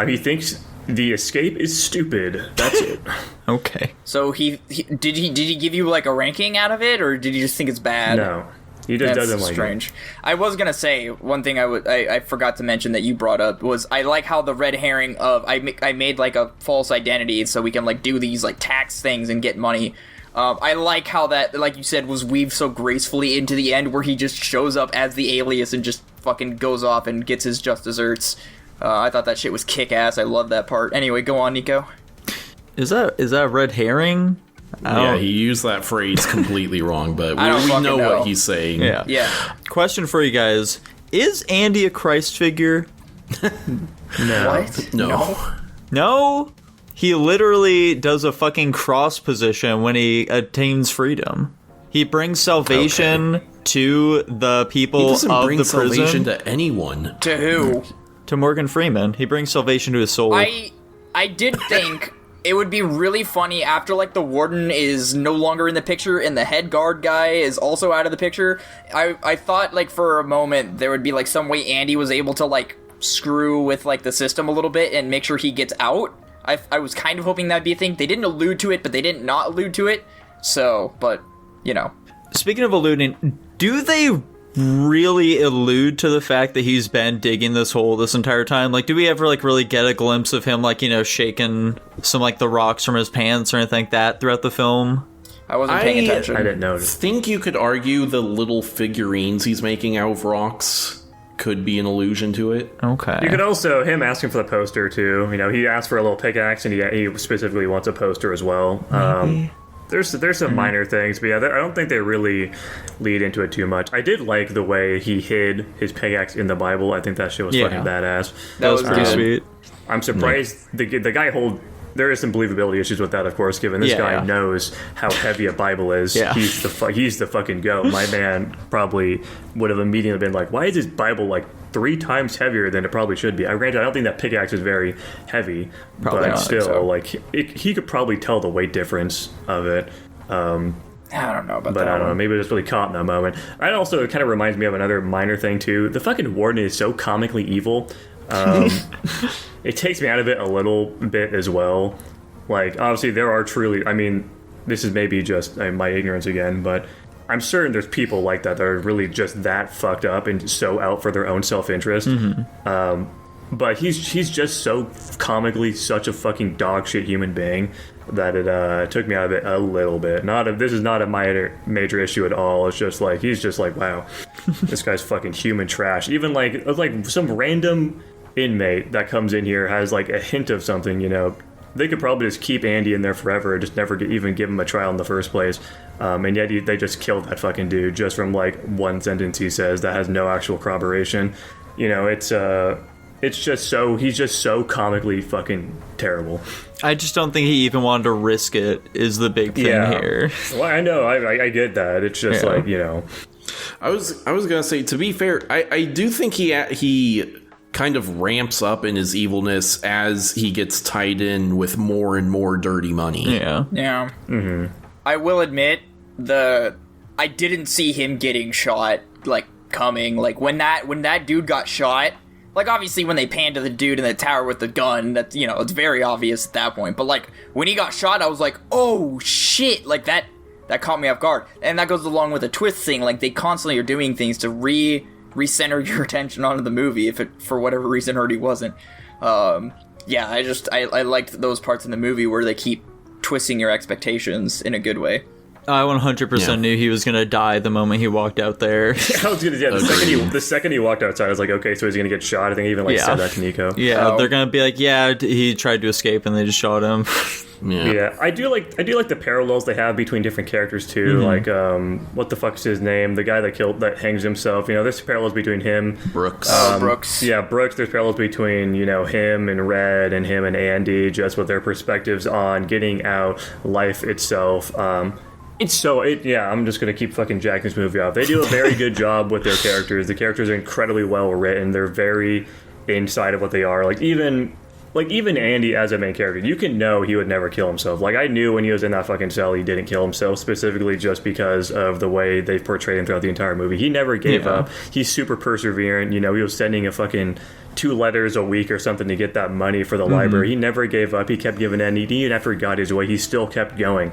He thinks the escape is stupid. That's it. Okay. So did he give you, like, a ranking out of it, or did he just think it's bad? No. He just doesn't like strange. it. I was gonna say one thing I forgot to mention that you brought up was I like how the red herring of I made like a false identity so we can, like, do these, like, tax things and get money. I like how that, like you said, was weaved so gracefully into the end where he just shows up as the alias and just fucking goes off and gets his just desserts. I thought that shit was kick-ass. I love that part. Anyway, go on, Nico. Is that a red herring? Yeah, he used that phrase completely wrong, but we know what he's saying. Yeah. Question for you guys. Is Andy a Christ figure? No. What? No? He literally does a fucking cross position when he attains freedom. He brings salvation to the people He doesn't of bring the salvation prison. to anyone. To who? To Morgan Freeman. He brings salvation to his soul. I did think it would be really funny after, like, the warden is no longer in the picture and the head guard guy is also out of the picture. I thought, like, for a moment there would be, like, some way Andy was able to, like, screw with, like, the system a little bit and make sure he gets out. I was kind of hoping that'd be a thing. They didn't allude to it, but they didn't not allude to it. So, but, you know. Speaking of alluding, do they really allude to the fact that he's been digging this hole this entire time? Like, do we ever, like, really get a glimpse of him, like, you know, shaking some, like, the rocks from his pants or anything like that throughout the film? I wasn't paying attention. I didn't notice. I think you could argue the little figurines he's making out of rocks could be an allusion to it. Okay. You could also, him asking for the poster too. You know, he asked for a little pickaxe, and he specifically wants a poster as well. There's some minor things, but yeah, I don't think they really lead into it too much. I did like the way he hid his pickaxe in the Bible. I think that shit was fucking badass. That was pretty sweet. I'm surprised the guy there is some believability issues with that, of course, given this guy knows how heavy a Bible is. Yeah. He's the fucking goat. My man probably would have immediately been like, why is this Bible like 3 times heavier than it probably should be? Granted, I don't think that pickaxe is very heavy, Probably but not, still, so. like, he could probably tell the weight difference of it. I don't know about But that. I don't know, maybe it was really caught in that moment. It also kind of reminds me of another minor thing, too. The fucking warden is so comically evil. It takes me out of it a little bit as well. Like, obviously, there are truly... I mean, this is maybe just my ignorance again, but I'm certain there's people like that are really just that fucked up and so out for their own self-interest. But he's just so comically such a fucking dog shit human being that it took me out of it a little bit. This is not a major issue at all. It's just like, he's just like, wow, this guy's fucking human trash. Even like some random inmate that comes in here has like a hint of something, you know. They could probably just keep Andy in there forever and just never even give him a trial in the first place. And yet they just killed that fucking dude just from like one sentence he says that has no actual corroboration. You know, it's just so, he's just so comically fucking terrible. I just don't think he even wanted to risk it, is the big thing here. Well, I know, I get that. It's just like, you know. I was gonna say, to be fair, I do think he kind of ramps up in his evilness as he gets tied in with more and more dirty money. Yeah. Yeah. Mm-hmm. I will admit, I didn't see him getting shot, like, coming. Like, when that dude got shot, like, obviously when they pan to the dude in the tower with the gun, that's, you know, it's very obvious at that point. But, like, when he got shot, I was like, oh, shit! Like, that caught me off guard. And that goes along with the twist thing. Like, they constantly are doing things to recenter your attention onto the movie if it, for whatever reason, already wasn't. Yeah, I liked those parts in the movie where they keep twisting your expectations in a good way. I 100% knew he was going to die the moment he walked out there. I was gonna, the second he walked outside, I was like, okay, so he's gonna get shot. I think he even said that to Nico. Yeah, they're going to be like, yeah, he tried to escape and they just shot him. Yeah, I do like the parallels they have between different characters too. Like, what the fuck is his name? The guy that hangs himself. You know, there's parallels between him, Brooks. Brooks. Yeah, Brooks. There's parallels between, you know, him and Red and him and Andy, just with their perspectives on getting out, life itself. I'm just gonna keep fucking jacking this movie off. They do a very good job with their characters. The characters are incredibly well written. They're very inside of what they are. Like even Andy as a main character, you can know he would never kill himself. Like, I knew when he was in that fucking cell he didn't kill himself, specifically just because of the way they've portrayed him throughout the entire movie. He never gave up. He's super perseverant. You know, he was sending a fucking 2 letters a week or something to get that money for the library. He never gave up. He kept giving in. Even after he got his way, he still kept going.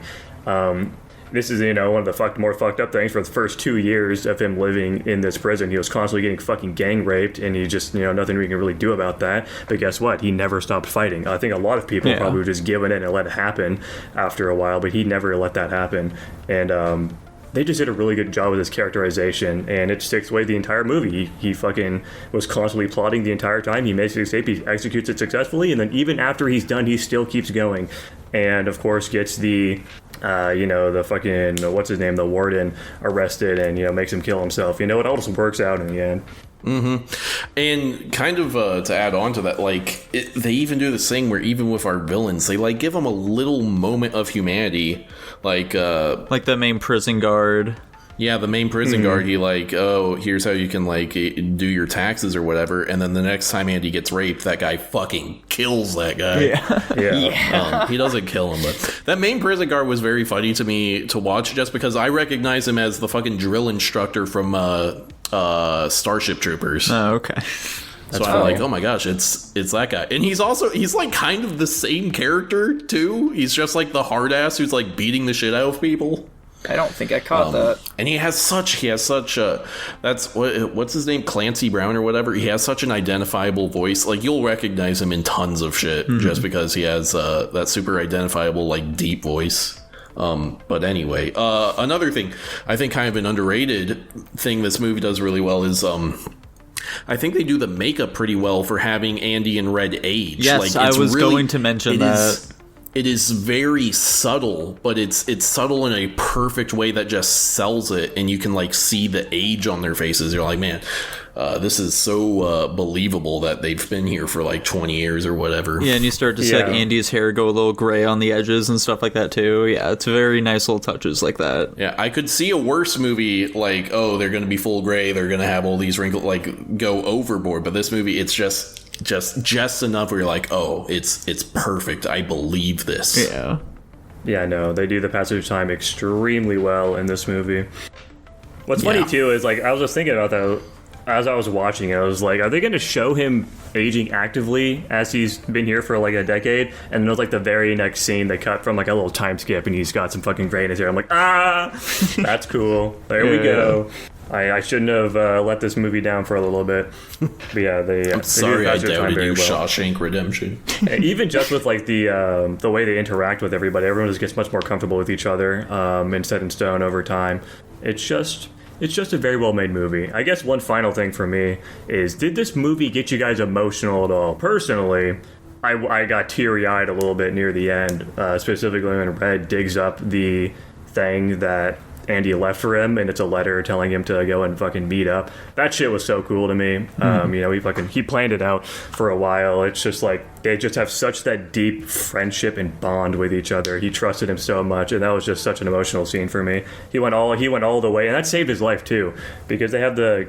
This is, you know, one of the more fucked up things. For the first 2 years of him living in this prison, he was constantly getting fucking gang raped, and he just, you know, nothing we can really do about that. But guess what? He never stopped fighting. I think a lot of people probably would just given in and let it happen after a while, but he never let that happen. And they just did a really good job with his characterization, and it sticks away the entire movie. He fucking was constantly plotting the entire time. He makes his escape, he executes it successfully, and then even after he's done, he still keeps going. And of course gets the the fucking, what's his name, the warden arrested, and, you know, makes him kill himself. You know, it all just works out in the end. And kind of to add on to that, like, they even do this thing where even with our villains, they, like, give them a little moment of humanity. Like the main prison guard. Yeah, the main prison guard, he like, oh, here's how you can, like, do your taxes or whatever. And then the next time Andy gets raped, that guy fucking kills that guy. Yeah. He doesn't kill him, but that main prison guard was very funny to me to watch just because I recognize him as the fucking drill instructor from Starship Troopers. Oh, okay. So I'm like, oh my gosh, it's that guy. And he's like kind of the same character, too. He's just like the hard ass who's like beating the shit out of people. I don't think I caught that. And he has such that's what's his name, Clancy Brown or whatever. He has such an identifiable voice. Like, you'll recognize him in tons of shit just because he has that super identifiable, like, deep voice. But anyway, another thing I think kind of an underrated thing this movie does really well is I think they do the makeup pretty well for having Andy and Red age. Yes, I was going to mention that. It is very subtle, but it's subtle in a perfect way that just sells it, and you can, like, see the age on their faces. You're like, man, this is so believable that they've been here for like 20 years or whatever. Yeah, and you start to see like Andy's hair go a little gray on the edges and stuff like that too. Yeah, it's very nice little touches like that. Yeah, I could see a worse movie like, oh, they're going to be full gray, they're going to have all these wrinkles, like, go overboard. But this movie, it's just enough where you're like, oh, it's perfect. I believe this. Yeah, no, they do the passage of time extremely well in this movie. What's funny too is, like, I was just thinking about that as I was watching it. I was like, are they going to show him aging actively as he's been here for like a decade? And then it was like the very next scene they cut from like a little time skip and he's got some fucking gray in his hair. I'm like, that's cool. There we go. I shouldn't have let this movie down for a little bit. But yeah, I'm sorry I doubted you, well. Shawshank Redemption. Even just with like the way they interact with everybody, everyone just gets much more comfortable with each other and set in stone over time. It's just a very well made movie. I guess one final thing for me is, did this movie get you guys emotional at all? Personally, I got teary eyed a little bit near the end, specifically when Red digs up the thing that Andy left for him, and it's a letter telling him to go and fucking meet up. That shit was so cool to me. You know, he planned it out for a while. It's just like they just have such that deep friendship and bond with each other. He trusted him so much, and that was just such an emotional scene for me. He went all the way, and that saved his life too, because they have the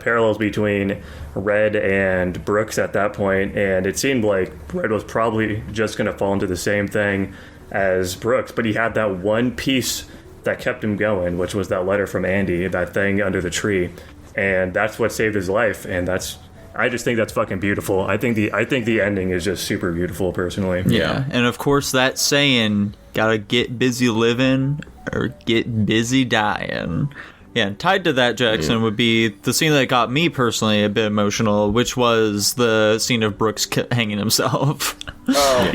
parallels between Red and Brooks at that point, and it seemed like Red was probably just gonna fall into the same thing as Brooks, but he had that one piece that kept him going, which was that letter from Andy, that thing under the tree, and that's what saved his life. And I just think that's fucking beautiful. I think the ending is just super beautiful, personally. Yeah, and of course that saying, gotta get busy living or get busy dying. Yeah, and tied to that, Jackson, would be the scene that got me personally a bit emotional, which was the scene of Brooks hanging himself. Oh,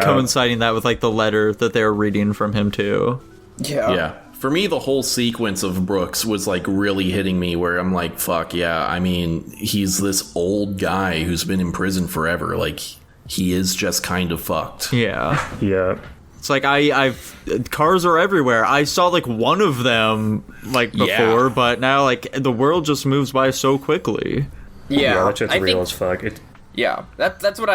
coinciding that with like the letter that they were reading from him too. Yeah. For me, the whole sequence of Brooks was like really hitting me, where I'm like, fuck yeah. I mean, he's this old guy who's been in prison forever. Like, he is just kind of fucked. Yeah. It's like cars are everywhere. I saw like one of them like before, but now like the world just moves by so quickly. Yeah, that shit's real as fuck. That's what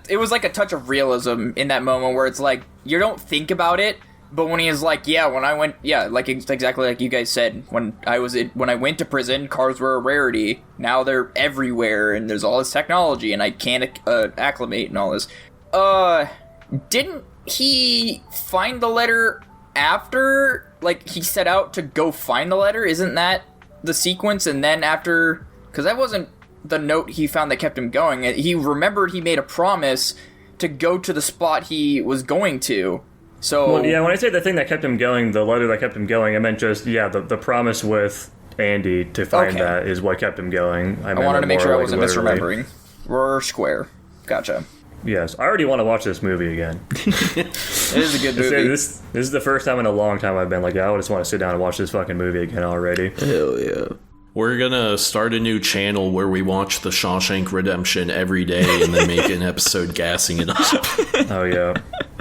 it was like a touch of realism in that moment where it's like you don't think about it. But when he is like, when I went, like exactly like you guys said, when I went to prison, cars were a rarity. Now they're everywhere, and there's all this technology, and I can't acclimate and all this. Didn't he find the letter after? Like, he set out to go find the letter? Isn't that the sequence? And then after, because that wasn't the note he found that kept him going. He remembered he made a promise to go to the spot he was going to. So, when I say the thing that kept him going, the letter that kept him going, I meant just, the promise with Andy to find that is what kept him going. I wanted to make sure I wasn't misremembering. We're square. Gotcha. Yes, I already want to watch this movie again. It is a good movie. This is the first time in a long time I've been like, I just want to sit down and watch this fucking movie again already. Hell yeah. We're gonna start a new channel where we watch the Shawshank Redemption every day and then make an episode gassing it up. Oh yeah.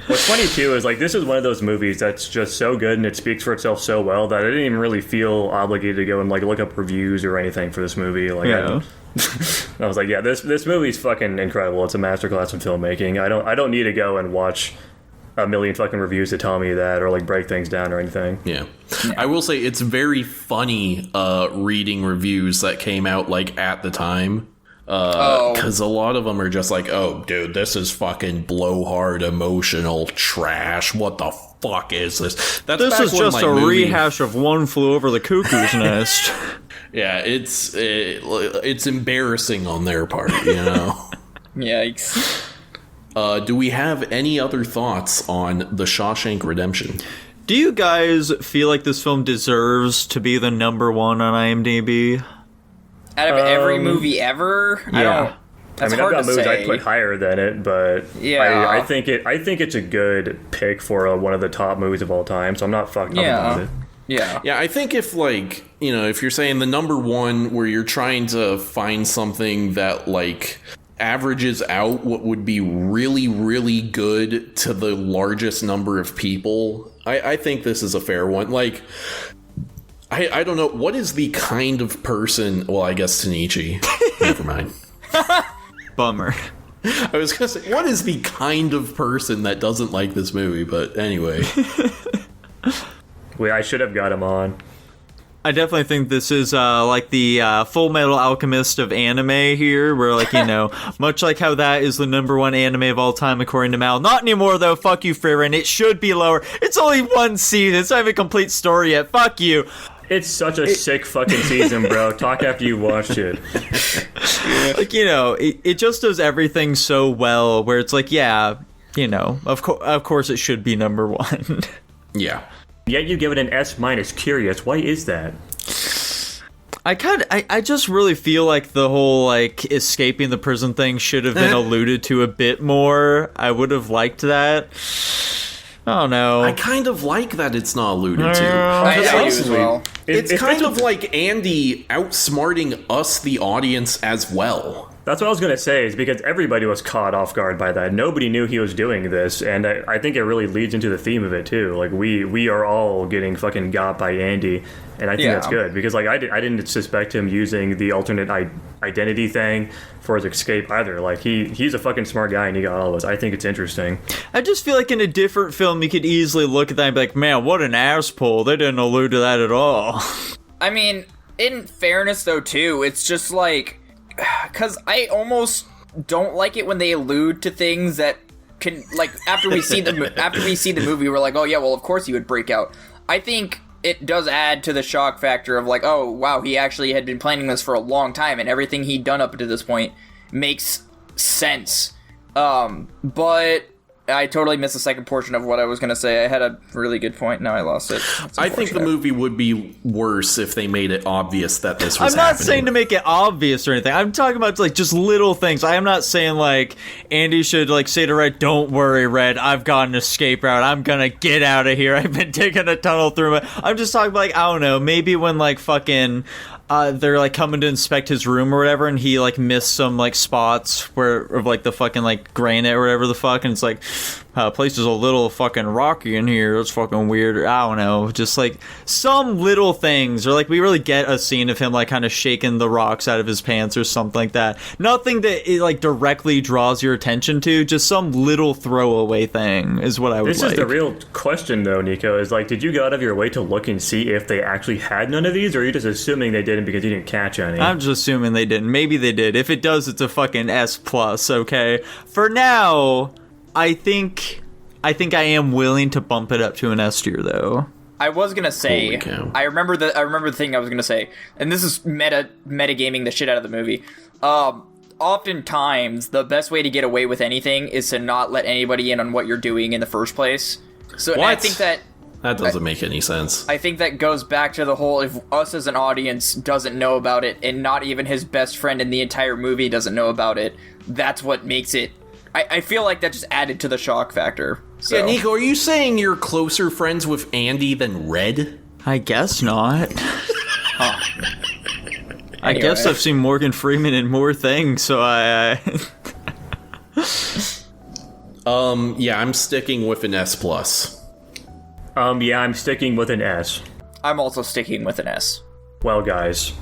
What's funny too is like this is one of those movies that's just so good and it speaks for itself so well that I didn't even really feel obligated to go and like look up reviews or anything for this movie. Like I was like, yeah, this movie's fucking incredible. It's a masterclass in filmmaking. I don't need to go and watch a million fucking reviews to tell me that or like break things down or anything. Yeah. I will say it's very funny reading reviews that came out like at the time. Because a lot of them are just like, oh, dude, this is fucking blowhard emotional trash. What the fuck is this? This is just a rehash of One Flew Over the Cuckoo's Nest. Yeah, it's embarrassing on their part, you know? Yikes. Do we have any other thoughts on The Shawshank Redemption? Do you guys feel like this film deserves to be the number one on IMDb? Out of every movie ever? Yeah. I've got movies I'd put higher than it, but yeah. I think it's a good pick for one of the top movies of all time, so I'm not fucked up about it. Yeah. Yeah, I think if, like, you know, if you're saying the number one where you're trying to find something that, like, averages out what would be really, really good to the largest number of people, I think this is a fair one. Like, I don't know, what is the kind of person... Well, I guess Tanichi. Never mind. Bummer. I was going to say, what is the kind of person that doesn't like this movie? But anyway. Wait, I should have got him on. I definitely think this is like the Full Metal Alchemist of anime here, where, like, you know, much like how that is the number one anime of all time according to Mal. Not anymore, though. Fuck you, Freeran. It should be lower. It's only one season. It's not even a complete story yet. Fuck you. It's such a sick fucking season, bro. Talk after you watched it. Like, you know, it just does everything so well, where it's like, yeah, you know, of course it should be number one. Yeah. Yet you give it an S-. Curious, why is that? I just really feel like the whole, like, escaping the prison thing should have been alluded to a bit more. I would have liked that. I don't know. I kind of like that it's not alluded to. I do as well. It's kind of like Andy outsmarting us, the audience, as well. That's what I was going to say, is because everybody was caught off guard by that. Nobody knew he was doing this, and I think it really leads into the theme of it, too. Like, we are all getting fucking got by Andy, and I think that's good, because, like, I didn't suspect him using the alternate identity thing for his escape either. Like, he's a fucking smart guy, and he got all of us. I think it's interesting. I just feel like in a different film, you could easily look at that and be like, man, what an asshole. They didn't allude to that at all. I mean, in fairness, though, too, it's just like... Because I almost don't like it when they allude to things that can, like, after we see the movie, we're like, oh yeah, well, of course he would break out. I think it does add to the shock factor of like, oh wow, he actually had been planning this for a long time, and everything he'd done up to this point makes sense. But I totally missed the second portion of what I was going to say. I had a really good point. Now I lost it. I think the movie would be worse if they made it obvious that this was I'm not happening. saying to make it obvious or anything. I'm talking about, like, just little things. I am not saying, like, Andy should, like, say to Red, don't worry, Red, I've got an escape route. I'm gonna get out of here. I've been taking a tunnel through it. I'm just talking about, like, I don't know, maybe when, like, fucking... they're, like, coming to inspect his room or whatever, and he, like, missed some, like, spots where, of, like, the fucking, like, granite or whatever the fuck, and it's like, place is a little fucking rocky in here, it's fucking weird, I don't know, just, like, some little things, or, like, we really get a scene of him, like, kind of shaking the rocks out of his pants or something like that. Nothing that, it, like, directly draws your attention to, just some little throwaway thing is what I would like. This is the real question, though, Nico, is, like, did you go out of your way to look and see if they actually had none of these, or are you just assuming they didn't because you didn't catch any? I'm just assuming they didn't. Maybe they did. If it does, it's a fucking S+, okay? For now, I think I am willing to bump it up to an S tier, though. I was gonna say, I remember the thing I was gonna say, and this is metagaming the shit out of the movie. Oftentimes, the best way to get away with anything is to not let anybody in on what you're doing in the first place. So I think that doesn't make any sense. I think that goes back to the whole, if us as an audience doesn't know about it, and not even his best friend in the entire movie doesn't know about it, that's what makes it... I feel like that just added to the shock factor. So. Yeah, Nico, are you saying you're closer friends with Andy than Red? I guess not. I guess I've seen Morgan Freeman in more things, so I Yeah, I'm sticking with an S+. Yeah, I'm sticking with an S. I'm also sticking with an S. Well, guys,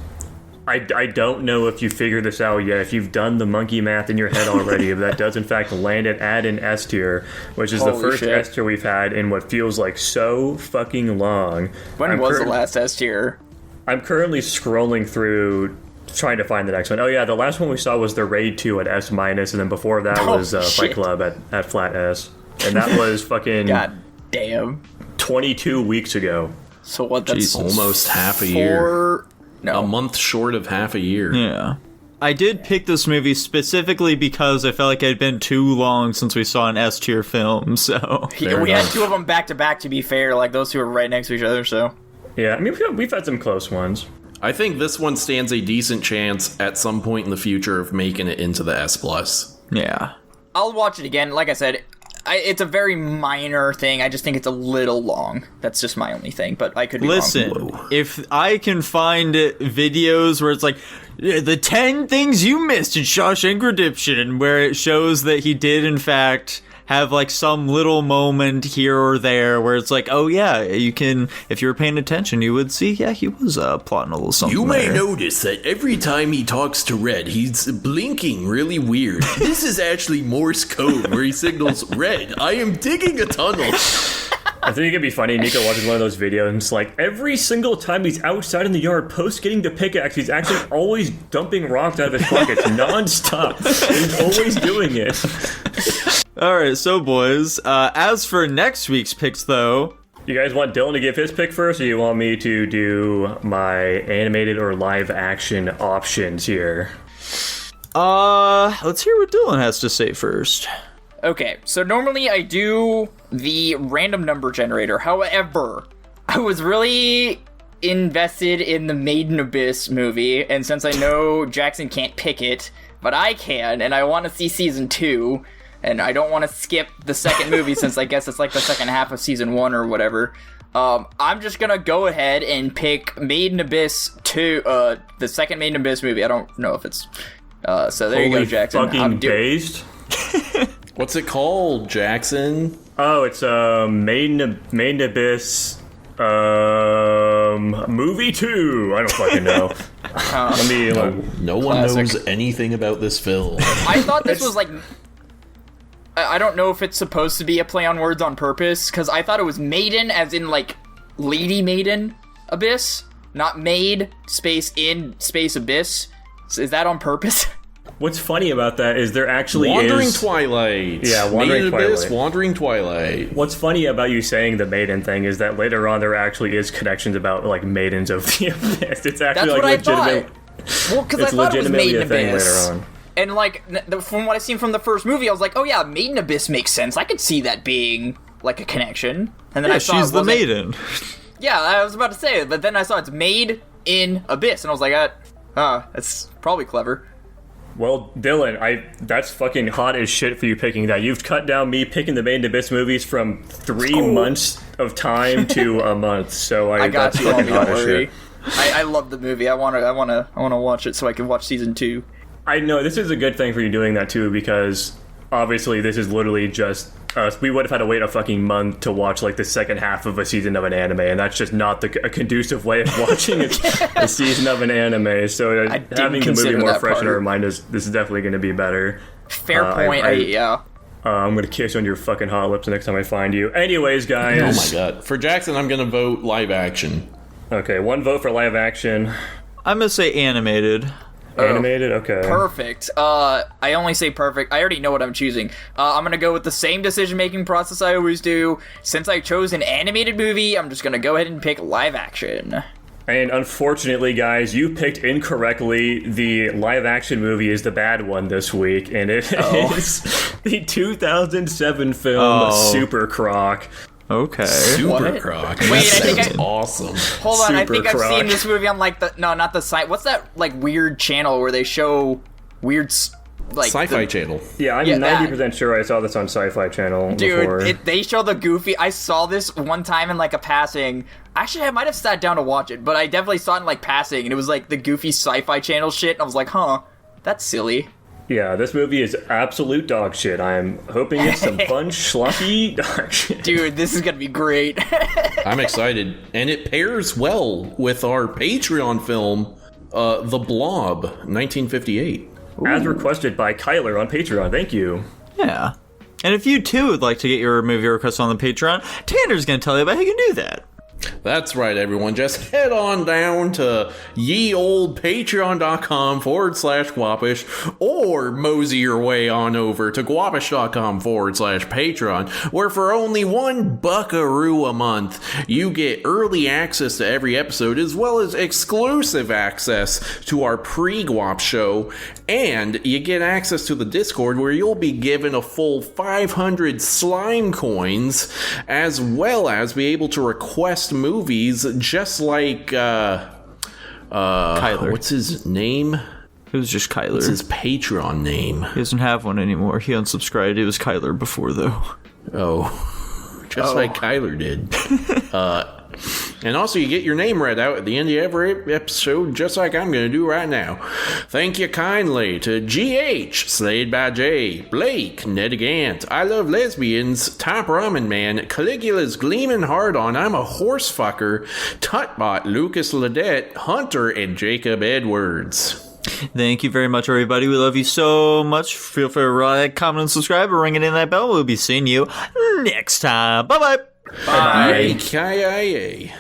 I don't know if you figured this out yet, if you've done the monkey math in your head already, but that does in fact land it at an S tier, which is the Holy first shit. S tier we've had in what feels like so fucking long. When was the last S tier? I'm currently scrolling through trying to find the next one. Oh yeah, the last one we saw was the Raid 2 at S-, and then before that was shit. Fight Club at flat S. And that was fucking God damn. 22 weeks ago. So what, that's Almost half a year. No. A month short of half a year. Yeah. I did pick this movie specifically because I felt like it had been too long since we saw an S tier film, so... Yeah, we had two of them back to back, to be fair. Like, those two are right next to each other, so... Yeah, I mean, we've had some close ones. I think this one stands a decent chance at some point in the future of making it into the S+. Yeah. I'll watch it again. Like I said, it's a very minor thing. I just think it's a little long. That's just my only thing, but I could be Listen, wrong. if I can find videos where it's like, the 10 things you missed in Shawshank Redemption, where it shows that he did, in fact... have like some little moment here or there where it's like, oh yeah, you can, if you were paying attention, you would see, yeah, he was plotting a little something. You may there. notice that every time he talks to Red, he's blinking really weird. This is actually Morse code where he signals, Red, I am digging a tunnel. I think it'd be funny, Nico watches one of those videos, and it's like, every single time he's outside in the yard, post getting the pickaxe, he's actually always dumping rocks out of his pockets, non-stop. He's always doing it. Alright, so boys, as for next week's picks though... You guys want Dylan to give his pick first, or you want me to do my animated or live action options here? Let's hear what Dylan has to say first. Okay, so normally I do the random number generator. However, I was really invested in the Made in Abyss movie, and since I know Jackson can't pick it, but I can, and I want to see season 2, and I don't want to skip the second movie since I guess it's like the second half of season 1 or whatever. I'm just gonna go ahead and pick Made in Abyss 2, the second Made in Abyss movie. I don't know if it's, so there you go, Jackson. Fucking based. What's it called, Jackson? Oh, it's Made in Abyss movie 2. I don't fucking know. Let me. No one Classic. knows anything about this film. I thought this was like... I don't know if it's supposed to be a play on words on purpose, because I thought it was Maiden, as in, like, Lady Maiden Abyss, not Maid, space in, space Abyss. Is that on purpose? What's funny about that is there actually Wandering is... Twilight. Yeah, Wandering Made in Abyss, Twilight. Wandering Twilight. What's funny about you saying the Maiden thing is that later on there actually is connections about, like, Maidens of the Abyss. It's actually, That's what I legitimate... thought. Well, because I It's thought it was legitimately Maiden a thing Abyss. later on. And, like, from what I've seen from the first movie, I was like, oh yeah, Maiden Abyss makes sense. I could see that being, like, a connection. And then Yeah, I saw she's it the wasn't- maiden. Yeah, I was about to say it, but then I saw it's Made in Abyss, and I was like, that's probably clever. Well, Dylan, that's fucking hot as shit for you picking that. You've cut down me picking the Made in Abyss movies from 3 months of time to a month, so I got that's you, fucking homie, hot don't as worry. shit. I love the movie. I wanna watch it so I can watch season 2. I know, this is a good thing for you doing that too, because obviously this is literally just us. We would have had to wait a fucking month to watch like the second half of a season of an anime, and that's just not a conducive way of watching a season of an anime. So I didn't having the movie consider more that fresh in part. our mind this is definitely going to be better. Fair point. Yeah. I'm going to kiss you on your fucking hot lips the next time I find you. Anyways, guys. Oh my god. For Jackson, I'm gonna vote live action. Okay, 1 vote for live action. I'm gonna say animated. Animated? Okay. Perfect. I only say perfect. I already know what I'm choosing. I'm gonna go with the same decision-making process I always do. Since I chose an animated movie, I'm just gonna go ahead and pick live action. And unfortunately, guys, you picked incorrectly. The live-action movie is the bad one this week, and it is the 2007 film Super Croc. Okay. Super What? Croc. Wait, That I think sounds awesome. Hold on, I Super think I've Croc. seen this movie on like the not the site. What's that like weird channel where they show weird like Sci-Fi the- Channel. Yeah, I'm Yeah, that. 90% sure I saw this on Sci-Fi Channel before. Dude, they show the Goofy. I saw this one time in like a passing. Actually, I might have sat down to watch it, but I definitely saw it in like passing, and it was like the Goofy Sci-Fi Channel shit. And I was like, huh, that's silly. Yeah, this movie is absolute dog shit. I'm hoping it's some fun, schlocky dog shit. Dude, this is gonna be great. I'm excited. And it pairs well with our Patreon film, The Blob, 1958. As requested by Kyler on Patreon. Thank you. Yeah. And if you too would like to get your movie request on the Patreon, Tanner's going to tell you about how you can do that. That's right, everyone. Just head on down to yeoldpatreon.com/Guapish or mosey your way on over to guapish.com/Patreon, where for only $1 a month, you get early access to every episode, as well as exclusive access to our pre-Guap show, and you get access to the Discord, where you'll be given a full 500 slime coins, as well as be able to request movies just like Kyler. what's his name? It was just Kyler. What's his Patreon name? He doesn't have one anymore. He unsubscribed. It was Kyler before, though. Just like Kyler did. And also, you get your name read out at the end of every episode, just like I'm going to do right now. Thank you kindly to GH, Slayed by J, Blake, Ned Gant, I Love Lesbians, Top Ramen Man, Caligula's Gleaming Hard On, I'm a Horse Fucker, Tutbot, Lucas Ledette, Hunter, and Jacob Edwards. Thank you very much, everybody. We love you so much. Feel free to like, comment, and subscribe, or ring it in that bell. We'll be seeing you next time. Bye-bye. Bye. Yay,